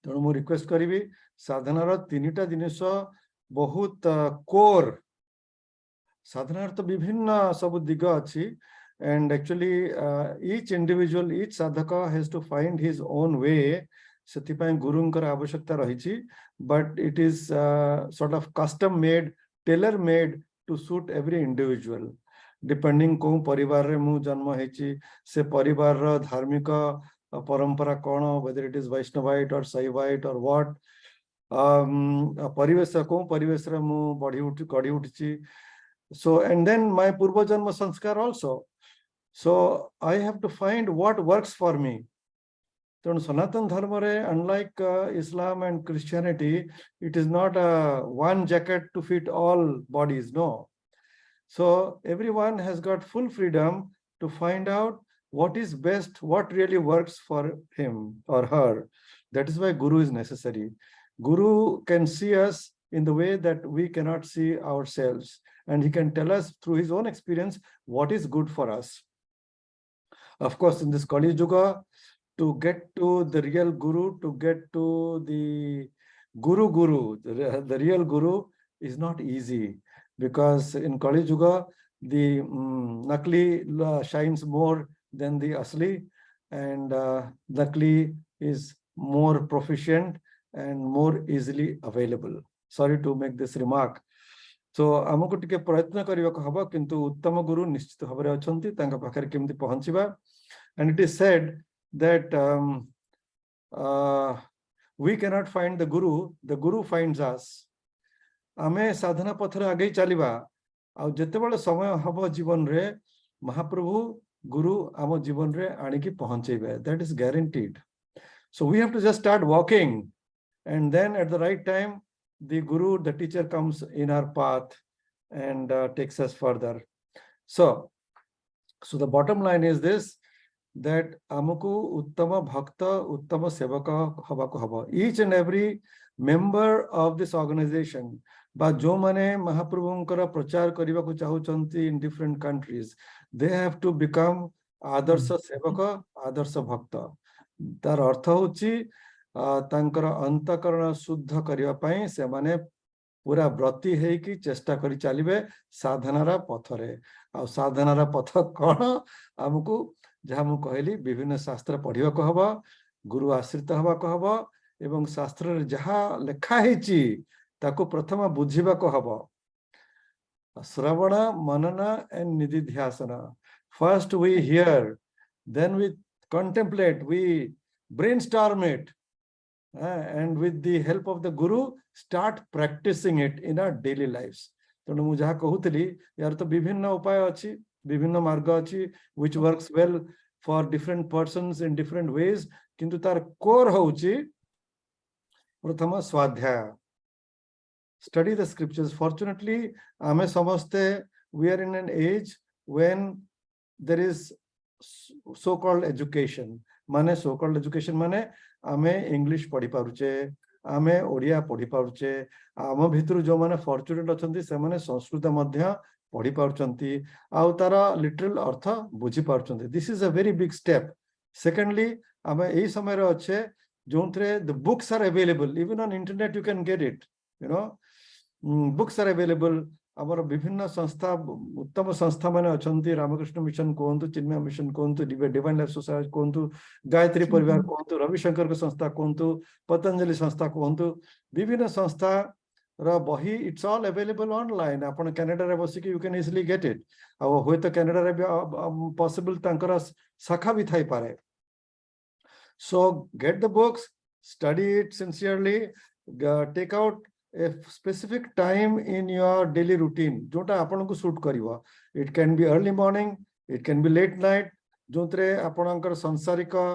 ତେଣୁ ମୁଁ request କରିବି, ସାଧନାର ତିନିଟା ଜିନିଷ ବହୁତ କୋର। ସାଧନାର ତ ବିଭିନ୍ନ ସବୁ ଦିଗ ଅଛି, and actually each individual, each sadhaka has to find his own way. ସେଥିପାଇଁ ଗୁରୁଙ୍କର ଆବଶ୍ୟକତା ରହିଛି, but it is sort of custom made, tailor made to suit every individual, depending କୋଉ ପରିବାରରେ ମୁଁ ଜନ୍ମ ହେଇଛି, ସେ ପରିବାରର ଧାର୍ମିକ ପରମ୍ପରା କ'ଣ, whether it is Vaishnavite or Saivite or what, ପରିବେଶ କୋଉ ପରିବେଶରେ ମୁଁ ଗଢ଼ି ଉଠିଛି. So, and then my purva janma sanskar also. So I have to find what works for me. ତେଣୁ ସନାତନ ଧର୍ମରେ, unlike Islam and Christianity, it is not a one jacket to fit all bodies, no. So everyone has got full freedom to find out what is best, what really works for him or her. That is why Guru is necessary. Guru can see us in the way that we cannot see ourselves, and he can tell us through his own experience what is good for us. Of course, in this Kali Yuga, to get to the real Guru, to get to the Guru, the real Guru is not easy, because in Kali Yuga, the Nakli shines more than the Asli, and Nakli is more proficient and more easily available. Sorry to make this remark. So ଆମକୁ ଟିକେ ପ୍ରୟତ୍ନ କରିବାକୁ ହବ, କିନ୍ତୁ ଉତ୍ତମ ଗୁରୁ ନିଶ୍ଚିତ ଭାବରେ ଅଛନ୍ତି, ତାଙ୍କ ପାଖରେ କେମିତି ପହଞ୍ଚିବା. And it is said that we cannot find the Guru finds us. ଆମେ ସାଧନା ପଥରେ ଆଗେଇ ଚାଲିବା, ଆଉ ଯେତେବେଳେ ସମୟ ହବ ଜୀବନରେ, ମହାପ୍ରଭୁ ଗୁରୁ ଆମ ଜୀବନରେ ଆଣିକି ପହଞ୍ଚେଇବେ. That is guaranteed. So we have to just start walking, and then at the right time, the Guru, the teacher, comes in our path and takes us further. So the bottom line is this, that ଆମକୁ ଉତ୍ତମ ଭକ୍ତ, ଉତ୍ତମ ସେବକ ହବାକୁ ହବ. Each and every member of this organization, ବା ଯୋଉମାନେ ମହାପ୍ରଭୁଙ୍କର ପ୍ରଚାର କରିବାକୁ ଚାହୁଁଛନ୍ତି in different countries, they have to become ଆଦର୍ଶ ସେବକ, ଆଦର୍ଶ ଭକ୍ତ. ତାର ଅର୍ଥ ହଉଛି ତାଙ୍କର ଅନ୍ତଃକରଣ ଶୁଦ୍ଧ କରିବା ପାଇଁ ସେମାନେ ପୁରା ବ୍ରତୀ ହେଇକି ଚେଷ୍ଟା କରି ଚାଲିବେ ସାଧନାର ପଥରେ. ଆଉ ସାଧନାର ପଥ କ'ଣ? ଆମକୁ ଯାହା ମୁଁ କହିଲି, ବିଭିନ୍ନ ଶାସ୍ତ୍ର ପଢିବାକୁ ହବ, ଗୁରୁ ଆଶ୍ରିତ ହେବାକୁ ହବ, ଏବଂ ଶାସ୍ତ୍ରରେ ଯାହା ଲେଖା ହେଇଛି ତାକୁ ପ୍ରଥମ ବୁଝିବାକୁ ହବ. ଶ୍ରବଣ, ମନନ and nididhyasana. First we hear, then we contemplate, we brainstorm it, and with the help of the Guru, start practicing it in our daily lives. ତେଣୁ ମୁଁ ଯାହା କହୁଥିଲି यार तो विभिन्न उपाय अछि विभिन्न मार्ग अछि which works well for different persons in different ways किंतु तार कोर होउची प्रथम स्वाध्याय study the scriptures. Fortunately ame samaste we are in an age when there is so called education mane so called education mane ame English पढ़ी पारुचे आमे ओडिया पढ़ी पारुचे आम भितरु जो माने फॉर्चुनेट अछंती से माने संस्कृत मध्य पढ़ी पारुचंती आउ तार लिटरल अर्थ बुझी पारुचंती this is a very big step secondly आमे एई समय रे अच्छे जोंथरे the books are available even on internet you can get it you know books are available आमर विभिन्न संस्था उत्तम संस्था माने अछंती रामकृष्ण मिशन कोंतु चिन्मय मिशन कोंतु डिवाइन लाइफ सोसाइटी कोंतु गायत्री परिवार कोंतु रविशंकर के संस्था कोंतु पतंजलि संस्था कोंतु विभिन्न संस्था रा बही इट्स ऑल अवेलेबल ऑनलाइन आपण कनाडा रे बसी कि you can easily get it आ होय तो कनाडा रे पॉसिबल तांकर शाखा भी थाई पारे so get the books study it sincerely take out a specific time in your daily routine jota apanku suit kariwa it can be early morning it can be late night jotre apanankar sansarika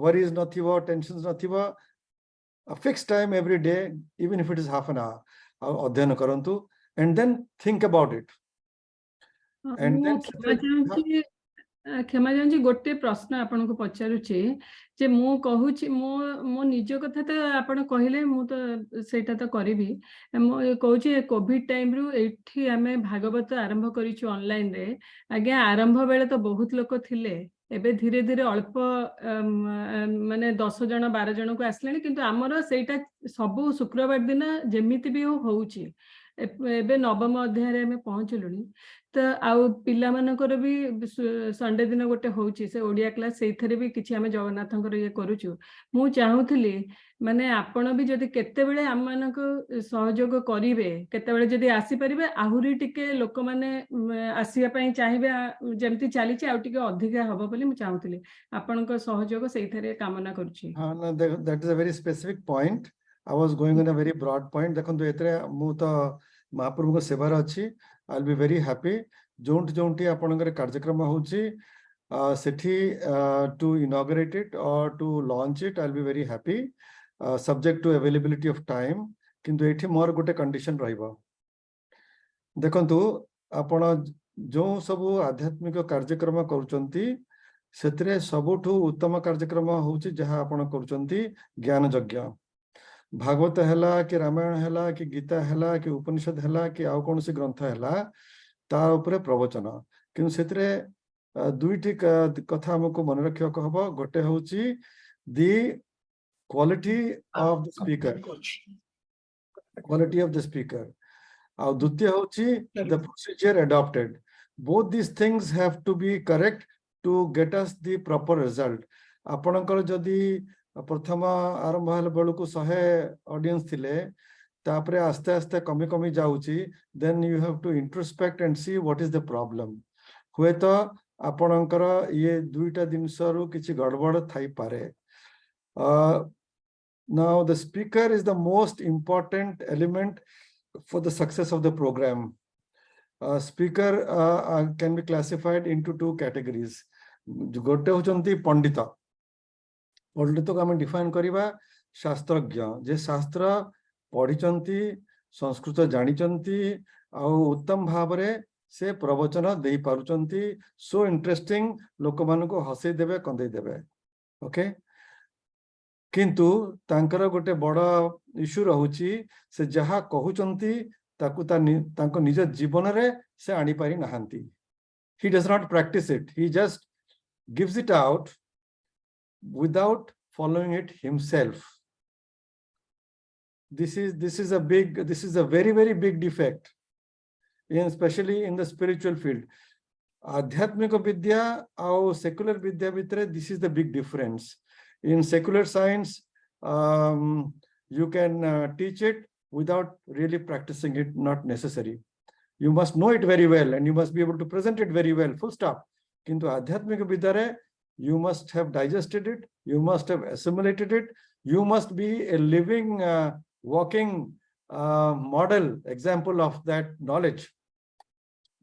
worries nathiva tensions nathiva a fixed time every day even if it is half an hour adhyan karantu and then think about it and then क्षमा चाहूँगी गोटे प्रश्न आपन को पचारुचे जे मु कहूची मो निज कथा तो आपन कहले मु तो सेटा तो करिवि मो कहूची कोविड टाइम रु एठी आमे भागवत आरंभ करिछु ऑनलाइन रे आगे आरंभ बेले तो बहुत लोक थिले एबे धीरे धीरे अल्प माने 10 जन 12 जन को आसलेनी किंतु हमर सेटा सब शुक्रवार दिन जेमिति भी होउची एबे नवम अध्याय रे हमें पहुंचलुनी तो आउ पिला मानकर भी संडे दिन गोटे होउची से ओडिया क्लास सेथरे भी किछि हमें जगन्नाथंकर ये करूछु मु चाहूथली माने आपण भी जदि केते बेले हम मानक सहयोग करिवे केते बेले जदि आसी परिबे आहुरी टिके लोक माने आसीया पई चाहिबे जेमति चालीछि आउ टिके अधिका हबो बोली मु चाहूथली आपनक सहयोग सेथरे कामना करूछि हां ना that is a very specific point I was going on a very broad point देखंतु एतरे मु तो महाप्रभु को सेवार अछि I will be very happy जोंटी आपनकर कार्यक्रम होउछि सेठी to inaugurate it or to launch it I will be very happy subject to availability of time किंतु एठी मोर गोटे कंडीशन रहइबो देखंतु आपण जो सब आध्यात्मिक कार्यक्रम करूचंती सेतरे सबुठु उत्तम कार्यक्रम होउछि जहा आपण करूचंती ज्ञान यज्ञ भागवत हैला कि रामायण हैला कि गीता हैला कि उपनिषद हैला कि आउ कोनसी ग्रंथ हैला ता ऊपर प्रवचन किंतु सेतरे दुईटी कथा हमको मन रखियो कहबो गोटे होउची the quality of the speaker quality of the speaker आ द्वितीय होउची the procedure adopted both this things have to be correct to get us the proper result आपनकर जदी प्रथम आरंभ हल बेलू 100 ऑडियंस थिले तापरे आस्ते आस्ते कमी कमी जाउची then you have to introspect and see what is the problem हुए तो आपनकर ये दुईटा दिनसरु किछि गड़बड़ थाई पारे now the speaker is the most important element for the success of the programme speaker can be classified into 2 categories गोटे होचंती पंडित पंडित को आम डिफाइन करवा शास्त्रज्ञ जे शास्त्र पढ़ी संस्कृत जानी उत्तम भाव से प्रवचन दे पारुचंती सो इंटरेस्टिंग लोक मान को हसई देवे कंदे देवे ओके किंतु तांकर गोटे बड़ इश्यू रहुची से जहा कहउचंती ताको निज जीवन रे से आनी पारी नहांती he does not practice it he just gives it out without following it himself this is a very big defect especially in the spiritual field adhyatmika vidya or secular vidya vitre this is the big difference in secular science you can teach it without really practicing it not necessary you must know it very well and you must be able to present it very well full stop kintu adhyatmika vidya re you must have digested it you must have assimilated it you must be a living walking model example of that knowledge,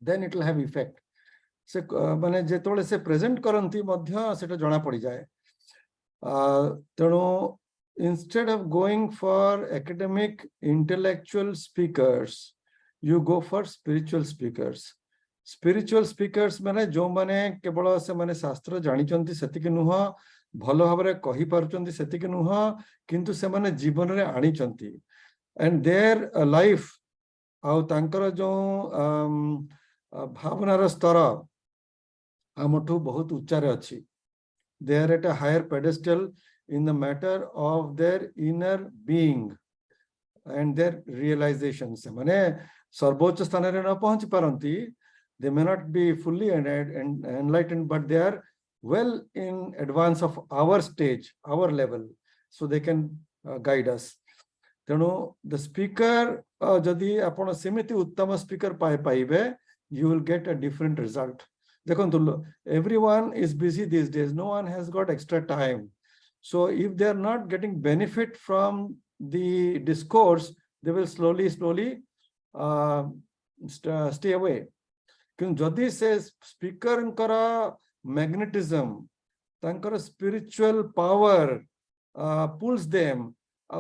then it will have effect. Se mane jetole se present karanti madhya seta jana padi jaye. Teno instead of going for academic intellectual speakers, you go for spiritual speakers. Spiritual speakers mane jo mane kebala se mane shastra janichanti setiki nuha, bhalo bhabare kahi paruchanti setiki nuha, kintu se mane jibanare anichanti, and their life au tankara jo bhavanaର ସ୍ତର ଆମଠୁ ବହୁତ ଉଚ୍ଚାରେ ଅଛି. They are at a higher pedestal in the matter of their inner being and their realization. ସେମାନେ ସର୍ବୋଚ୍ଚ ସ୍ଥାନରେ ନ ପହଞ୍ଚି ପାରନ୍ତି, they may not be fully enlightened, but they are well in advance of our stage, our level, so they can guide us. ତେଣୁ the speaker ଯଦି ଆପଣ ସେମିତି ଉତ୍ତମ ସ୍ପିକର ପାଇବେ, you will get a different result. Everyone is busy these days. No one has got extra time. So if they are not getting benefit from the discourse, they will slowly stay away. Jodi says speaker magnetism, tankara spiritual power pulls them.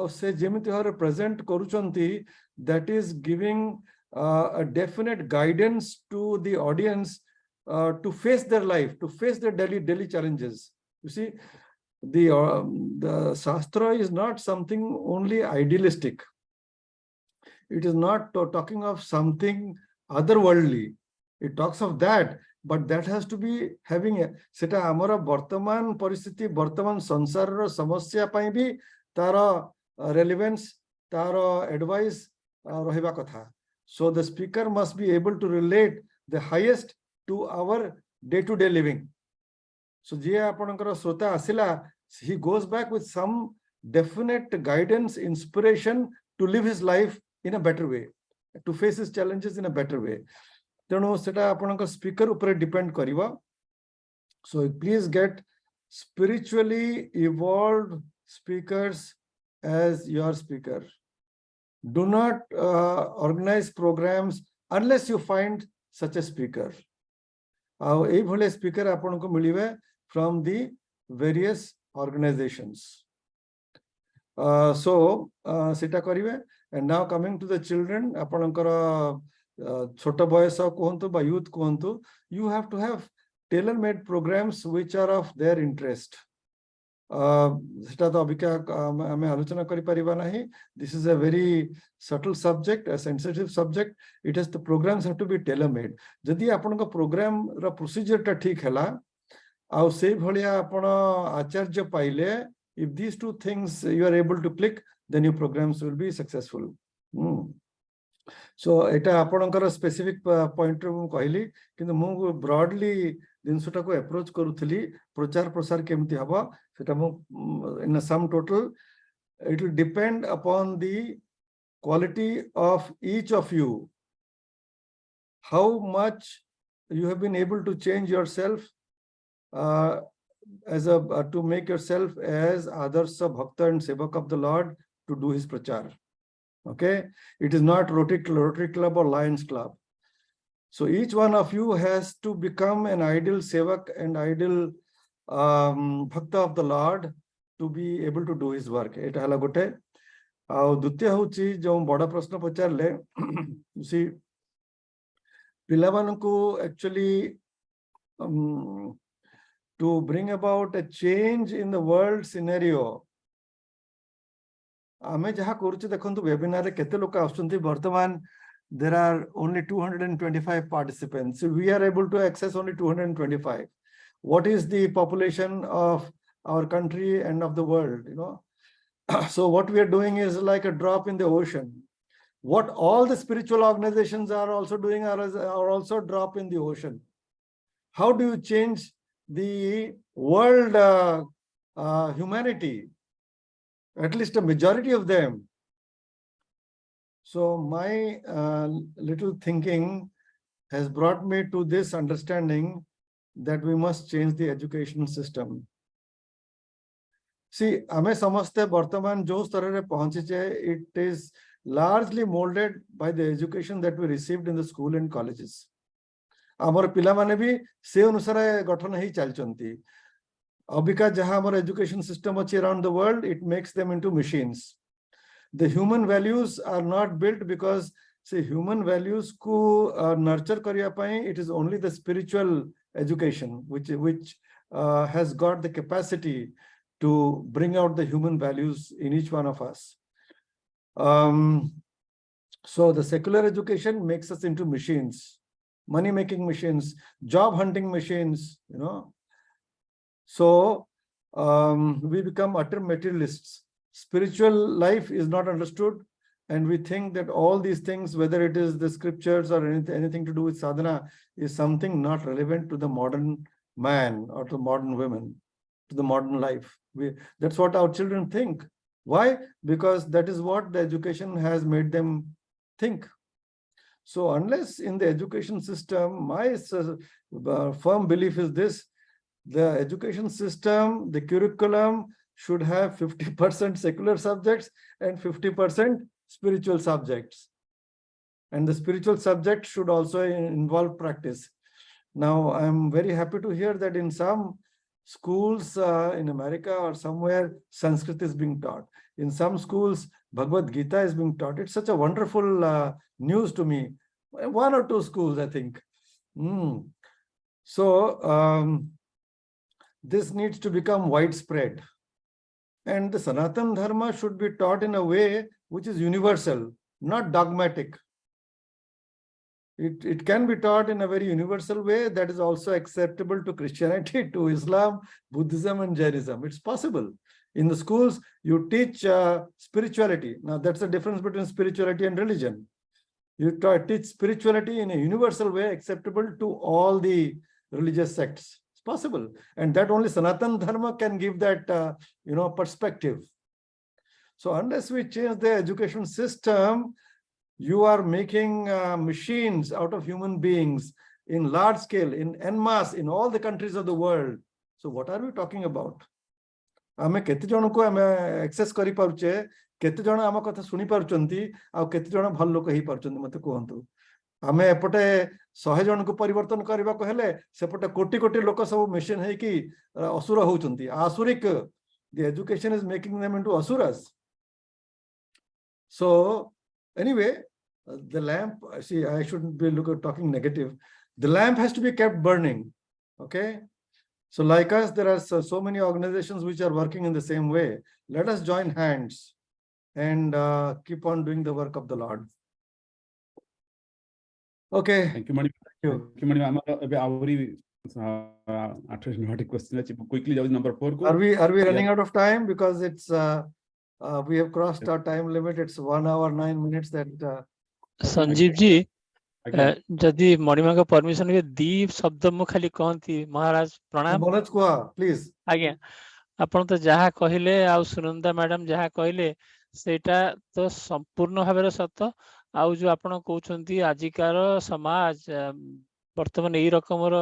Se jemiti hare present koruchanti, that is giving a definite guidance to the audience to face their life, to face their daily challenges. You see, the Shastra is not something only idealistic. It is not talking of something otherworldly. It talks of that, but that has to be having a seta amara bartaman paristhiti, bartaman sansarର ସମସ୍ୟା ପାଇଁ ବି ତାର relevance, ତାର advice ରହିବା କଥା. So the speaker must be able to relate the highest to our day-to-day living. So jiye apanakara srota asila, he goes back with some definite guidance, inspiration to live his life in a better way, to face his challenges in a better way. Teno seta apanaka speaker upare depend kariba. So please get spiritually evolved speakers as your speaker. Do not organize programs unless you find such a speaker. A speaker apanku milibe from the various organizations. So seta karibe. And now coming to the children, apanankara chota boyasa kuhantu ba youth kuhantu, you have to have tailor-made programs which are of their interest. This is a very subtle subject, a sensitive subject. It has the programs have to be tailor-made. Jadi apanka program ra procedure ta thik hela, au sei bhaliya apana acharya paile, if these two things you are able to click, then your programs will be successful. So eta apanankara specific point ru kahili, kintu mu broadly ଜିନିଷଟାକୁ approach କରୁଥିଲି, ପ୍ରଚାର ପ୍ରସାର କେମିତି ହବ ସେଟା ମୁଁ in a sum total, it will depend upon the quality of each of you, how much you have been able to change yourself as a to make yourself as Adarsha Bhakta and Sevak of the Lord to do his prachar. Okay, it is not Rotary Club or Lions Club. So each one of you has to become an ideal Sevak and ideal Bhakta of the Lord to be able to do his work. Eta hala gote. Au dutiya hochi jo bada prashna pacharle, you see, pilamanku actually to bring about a change in the world scenario. Ame jaha koruche dekhantu webinar re kete loka asunti bartaman. There are only 225 participants. So we are able to access only 225. What is the population of our country and of the world, you know? So what we are doing is like a drop in the ocean. What all the spiritual organizations are also doing are also a drop in the ocean. How do you change the world humanity? At least a majority of them. So my little thinking has brought me to this understanding that we must change the education system. See, ame samaste bartaman jo starare pahunchiche, it is largely molded by the education that we received in the school and colleges. आमर पिला माने भी से अनुसार गठन ही चलचंती अबिका जहां हमर education system अछि around the world, it makes them into machines. The human values are not built because say human values को nurture करिया पाए, it is only the spiritual education which has got the capacity to bring out the human values in each one of us. So the secular education makes us into machines, money making machines, job hunting machines, you know. So we become utter materialists. Spiritual life is not understood, and we think that all these things, whether it is the scriptures or anything to do with sadhana, is something not relevant to the modern man or to modern women, to the modern life. That's what our children think. Why? Because that is what the education has made them think. So unless in the education system, my firm belief is this: the education system, the curriculum should have 50% secular subjects and 50% spiritual subjects. And the spiritual subject should also involve practice. Now, I'm very happy to hear that in some schools in America or somewhere, Sanskrit is being taught. In some schools, Bhagavad Gita is being taught. It's such a wonderful news to me. 1 or 2 schools, I think. So this needs to become widespread. And the Sanatana Dharma should be taught in a way which is universal, not dogmatic. It can be taught in a very universal way that is also acceptable to Christianity, to Islam, Buddhism, and Jainism. It's possible. In the schools, you teach spirituality. Now, that's the difference between spirituality and religion. You teach spirituality in a universal way acceptable to all the religious sects. It's possible. And that only Sanatana Dharma can give that perspective. So unless we change the education system, you are making machines out of human beings in large scale, in en masse, in all the countries of the world. So what are we talking about? आमे केते जन को आमे access करि पारुचे, केते जन आम कथा सुनि पारुचंती, आ केते जन भल लोक ही पारुचंती मते कहंतु। आमे एपटे 100 जन को परिवर्तन करबा को हेले सेपटे कोटी कोटी लोक सब मशीन है कि असुर होउचंती, आसुरिक. The education is making them into asuras. So anyway, the lamp, see, I shouldn't be talking negative. The lamp has to be kept burning. Okay. So like us, there are so many organizations which are working in the same way. Let us join hands and keep on doing the work of the Lord. Okay. Thank you, Mani. Thank you. Mani. Question quickly, number 4. Are we running out of time? Because it's we have crossed our time limit. It's 1 hour 9 minutes. That Sanjeev ji, जदि मणिमा का permission के दीप शब्द मु खाली कहंती महाराज प्रणाम. Manoj Kua, please. आज्ञा आपण तो जहा कहिले आ सुनंदा मैडम जहा कहिले सेटा तो संपूर्ण भाबरे सत्य. आ जो आपण कहउछंती आजिकार समाज वर्तमान एई रकमर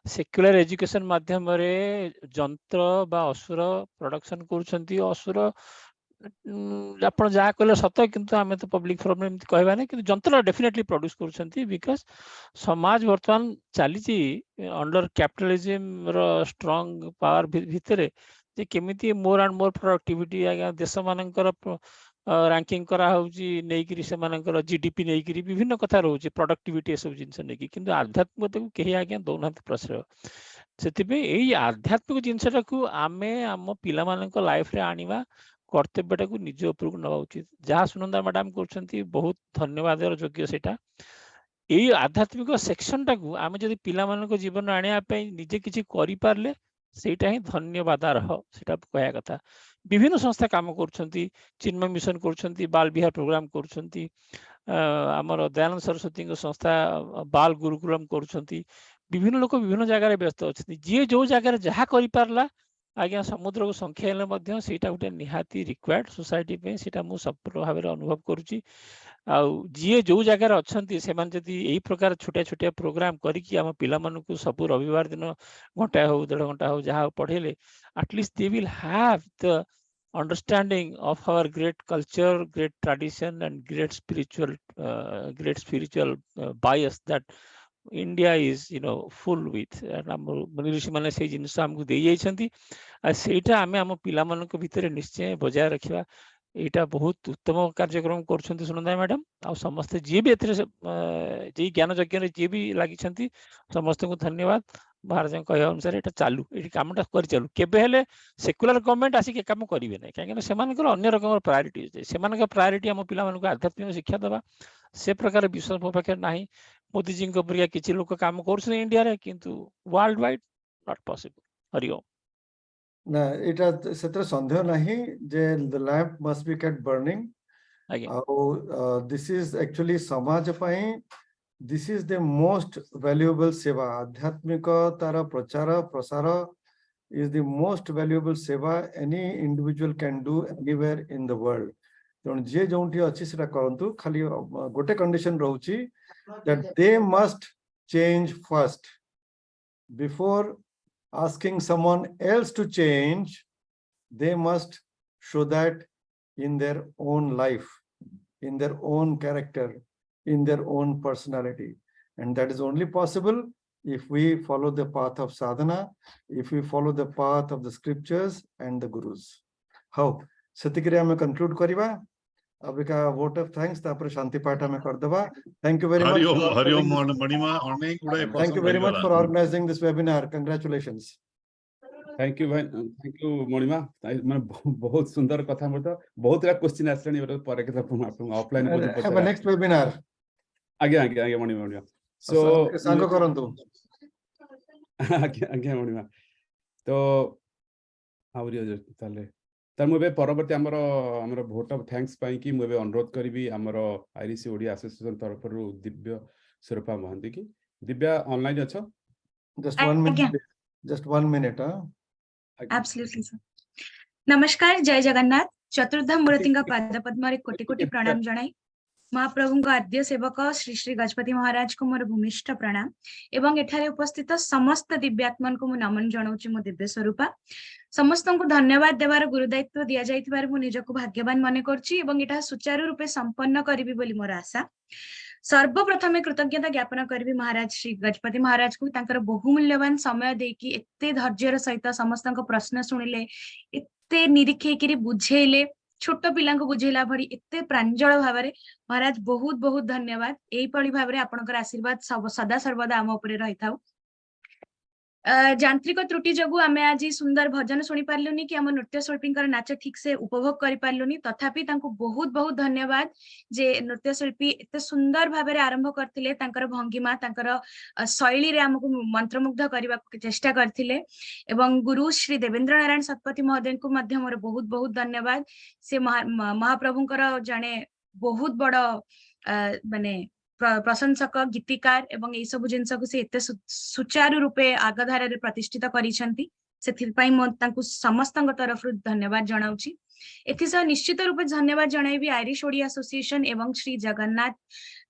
सेक्युलर एजुकेशन माध्यम रे जंत्र बा असुर प्रोडक्शन करूछंती. असुर आपण जहा कहले सत्य, किंतु आमे तो पब्लिक फोरम में कहबा नै, किंतु जंत्र डेफिनेटली प्रोड्यूस करूछंती. बिकॉज समाज वर्तमान चालीची अंडर कैपिटलिज्म रो स्ट्रांग पावर भितरे जे केमिति मोर एंड मोर प्रोडक्टिविटी आगा देश मानकर रैंकिंग करा होउची नेइकरी से मानकर जीडीपी नेइकरी विभिन्न कथा रहउची प्रोडक्टिविटी सब जिंस नेकी, किंतु आध्यात्मिकता को केही आज्ञा दोनाथ प्रश्रय. सेतिबे एई आध्यात्मिक जिंसटा को आमे आम पिला मानक लाइफ रे आनिबा कर्तव्यटा को निज ऊपर को नवा उचित. जहा सुनंदा मैडम करछंती बहुत धन्यवाद योग्य सेटा. एई आध्यात्मिक सेक्शनटा को आमे जदि पिला मानक जीवन आनिया पई निजे किछि करि पारले सेटा ही धन्यवाद रह सेटा कहया कथा. विभिन्न संस्था काम करछंती, चिन्मय मिशन करछंती, बाल विहार प्रोग्राम करछंती, हमर दयानंद सरस्वती को संस्था बाल गुरुकुलम करछंती. विभिन्न लोक विभिन्न जगह रे व्यस्त अछि. जे जो जगह जहा करि पारला आज्ञा समुद्र को संख्या हेले मध्य सेटा उटे निहाती रिक्वायर्ड सोसाइटी पे सेटा मु संपूर्ण भाबरे अनुभव करूची. आ जे जो जगह रे अछंती सेमान जदी एई प्रकार छोटे छोटे प्रोग्राम करी कि हम पिला मानन को सब रविवार दिन घंटा हो 1.5 घंटा हो जहा पढेले at least they will have the understanding of our great culture, great tradition, and great spiritual bias that India is, full with. And ऋषि माने से जिनस हमको दे जाइछंती आ सेटा आमे हम पिला मानक भितरे निश्चय बजाय रखिबा एटा बहुत उत्तम कार्यक्रम करछंती सुनंदा मैडम आ समस्त जे भी एथरे जे ज्ञान यज्ञ रे जे भी लागि छंती समस्त को धन्यवाद महाराज कहया अनुसार एटा चालू एटी कामटा कर चालू केबे हेले सेकुलर गवर्नमेंट आसी के काम करिवे नै काहे से मानकर अन्य रकम प्रायोरिटी जे से मानक प्रायोरिटी हम पिला मानक आध्यात्मिक शिक्षा दबा से प्रकार विश्वास मो पाखे नाही मोदी जी को परिया किछि लोक काम करछ इंडिया रे किंतु worldwide not possible Hari Om ना इटा सेत्र संदेह नहीं जे the lamp must be kept burning आगे दिस इज एक्चुअली समाज पई this is the most valuable सेवा आध्यात्मिक तार प्रचार प्रसार is the most valuable seva any individual can do anywhere in the world. तेणु जे जोंठी अछि सेटा करंतु खाली गोटे condition रहउची that they must change first before asking someone else to change. They must show that in their own life, in their own character, in their own personality, and that is only possible if we follow the path of sadhana, if we follow the path of the scriptures and the gurus. How setikire ame conclude kariba abika vote of thanks tapre shanti path ame kardaba. Thank you very much. Hari Om Manima अनेक गुड़ाए Thank you very much for organizing this webinar. Congratulations. Thank you भाई thank you मणिमा मैं बहुत सुंदर कथा मत बहुत question आसलानी पर के offline Have a next webinar. आगे आगे आगे मणिमा सो सांग करंतु आज्ञा मणिमा तो आउरी ताले तार मुबे परवर्ती हमर वोट ऑफ थैंक्स पाई कि मुबे अनुरोध करबी हमर आईरिश ओडिया एसोसिएशन तरफ रु दिव्य स्वरूपा महंती की दिव्या ऑनलाइन अछो just 1 minute Absolutely sir. नमस्कार जय जगन्नाथ चतुर्धा मूर्तिंगा पाद पद्म कोटि कोटि प्रणाम जणाई महाप्रभु आद्य सेवक श्री श्री गजपति महाराज को मोर भूमिष्ठ प्रणाम एवं एठारे उपस्थित समस्त दिव्यात्मन को मु नमन जणाउची मो दिव्य स्वरूपा समस्त को धन्यवाद देवार गुरुदायित्व दिया जाइथिबार मु निजको भाग्यवान माने करची एवं एटा सुचारू रूपे संपन्न करिवि बोली मोर आशा सर्वप्रथमे कृतज्ञता ज्ञापन करी महाराज श्री गजपति महाराज को तांकर बहुमूल्यवान समय देकी एते धैर्यर सहित समस्त प्रश्न शुणिले एते निरीक्षे बुझेले छोट पिला बुझेला भरी एते प्रांजल भाव महाराज बहुत बहुत धन्यवाद एई पळी भाव आपनकर आशीर्वाद सदा सर्वदा आम उपरे रही थाउ यांत्रिक त्रुटि जगु आमे आज सुंदर भजन सुनी पारलुनी कि आम नृत्य शिल्पींकर नाच ठीक से उपभोग करि पारलुनी तथापि तांको बहुत बहुत धन्यवाद जे नृत्य शिल्पी एते सुंदर भाबरे आरंभ करथिले तांकर भंगिमा तांकर शैली रे हमकु मंत्रमुग्ध करबा चेष्टा करथिले एवं गुरु श्री देवेंद्र नारायण सतपथी महोदय को माध्यम मोर बहुत बहुत धन्यवाद से महाप्रभुंकर जाने बहुत बड़ माने प्रशंसक गीतिकार एवं ए सब जिनस को से एते सुचारू रूपे आगधार रे प्रतिष्ठित करिसंती सेथिरपाई म तांकु समस्तंग तरफ धन्यवाद जणाउची एथि सह निश्चित रूपे धन्यवाद जणाइबी आयरिश ओडिया एसोसिएशन एवं श्री जगन्नाथ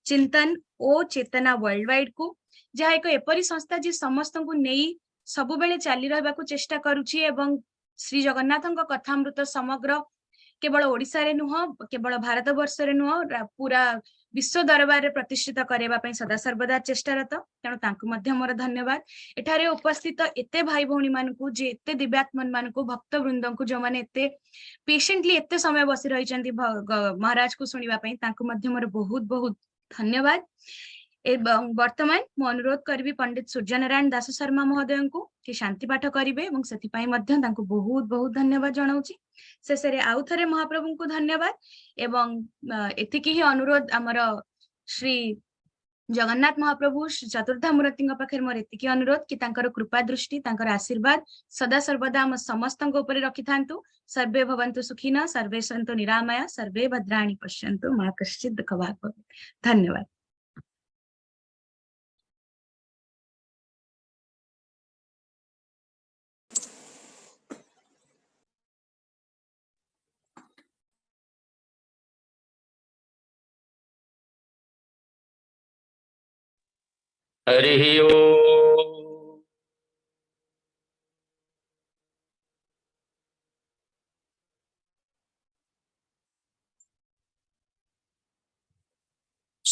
चिंतन ओ चेतना वर्ल्ड वाइड को जहा एक एपरी संस्था जे समस्त को नेई सब बेले चाली रहबा को चेष्टा करूची एवं श्री जगन्नाथंक कथामृत समग्र केवल ओडिसा रे नुह केवल भारत वर्ष रे नुह पूरा विश्व दरबार रे प्रतिष्ठित करबा पई सदा सर्वदा चेष्टारत तेणु तांकु मध्य मोर धन्यवाद एठारे उपस्थित एते भाई भौणी मानकु जे एते दिव्यात्मन मानकु भक्त वृंदंकु जो माने एते पेशेंटली एते समय बसी रहिचंती महाराज को सुनिबा पई तांकु मध्य मोर बहुत बहुत धन्यवाद एवं वर्तमान मु अनुरोध करबी पंडित सूर्यनारायण दास शर्मा महोदय को कि शांति पाठ करिवे एवं सेति पई मध्य तांकु बहुत बहुत धन्यवाद जणाउची शेष रे आउ थरे महाप्रभु को धन्यवाद एवं एतिकी ही अनुरोध हमर श्री जगन्नाथ महाप्रभु चतुर्धा मूर्ति पाखे मोर एतिकी अनुरोध कि तांकर कृपा दृष्टि तांकर आशीर्वाद सदा सर्वदा हम समस्तंक ऊपर रखि थांतु सर्वे भवन्तु सुखिनः सर्वे सन्तु निरामया सर्वे भद्राणि पश्यन्तु मा कश्चित् दुःख भाग् भवेत् धन्यवाद हरि ओम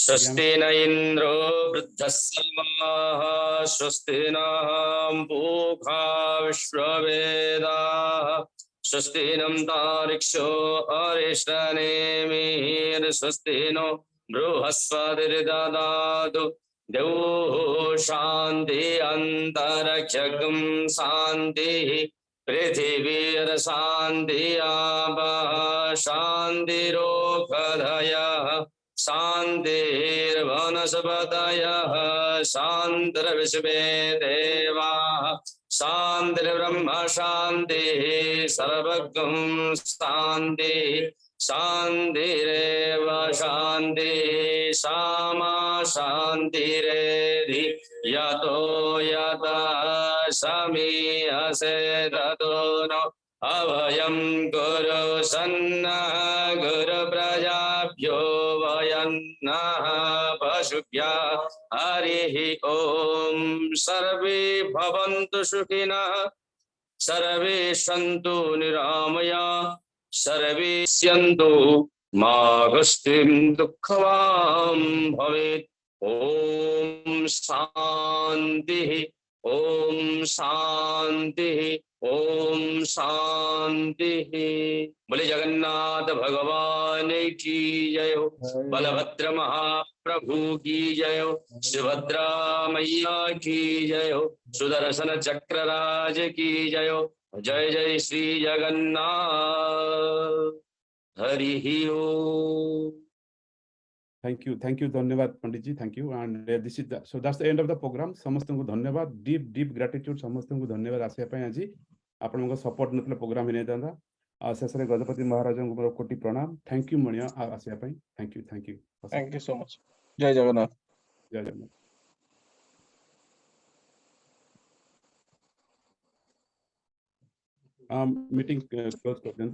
स्वस्ति न इन्द्रो वृद्धस्सवाः स्वस्ति नः पूषा विश्ववेदाः स्वस्ति नन्तारिक्षो अरिष्टनेमिः स्वस्ति नो बृहस्पतिर्ददातु देवो शान्ति अन्तरिक्षं शान्तिः पृथिवीर् शान्ति आपः शान्तिरोषधयः शान्तिर्वनस्पतयः शान्तिर्विश्वे देवाः शान्तिर्ब्रह्म शान्तिः सर्वगं शान्तिः शान्तिरेव शान्तिः सामा शान्तिरेधि यतो यतः समीहसे ततो नो अभयं गुरु सन्नः गुरु प्रजाभ्यो वयन्नः पशुभ्यः हरिः ॐ सर्वे भवन्तु सुखिनः सर्वे सन्तु निरामयाः सर्वे स्यन्तु मा कष्टिं दुःखवां भवेत् ॐ शान्तिः ॐ शान्तिः ॐ शान्तिः। बोले जगन्नाथ भगवान की जय हो, बलभद्र महाप्रभु की जय हो, सुभद्रा मैया की जय हो, सुदर्शन चक्रराज की जय हो। जय जय श्री जगन्नाथ। हरि ओम। Thank you, धन्यवाद पंडित जी, thank you, and this is so that's the end of the program. समस्त को धन्यवाद, deep gratitude समस्त को धन्यवाद आसे पे आज आपण को सपोर्ट नतले प्रोग्राम ही नहीं था शेष रे गजपति महाराज को कोटि प्रणाम। थैंक यू मणिया आसे पे, thank you thank you so much. जय जगन्नाथ। जय जगन्नाथ। मीटिंग क्लोज कर दें।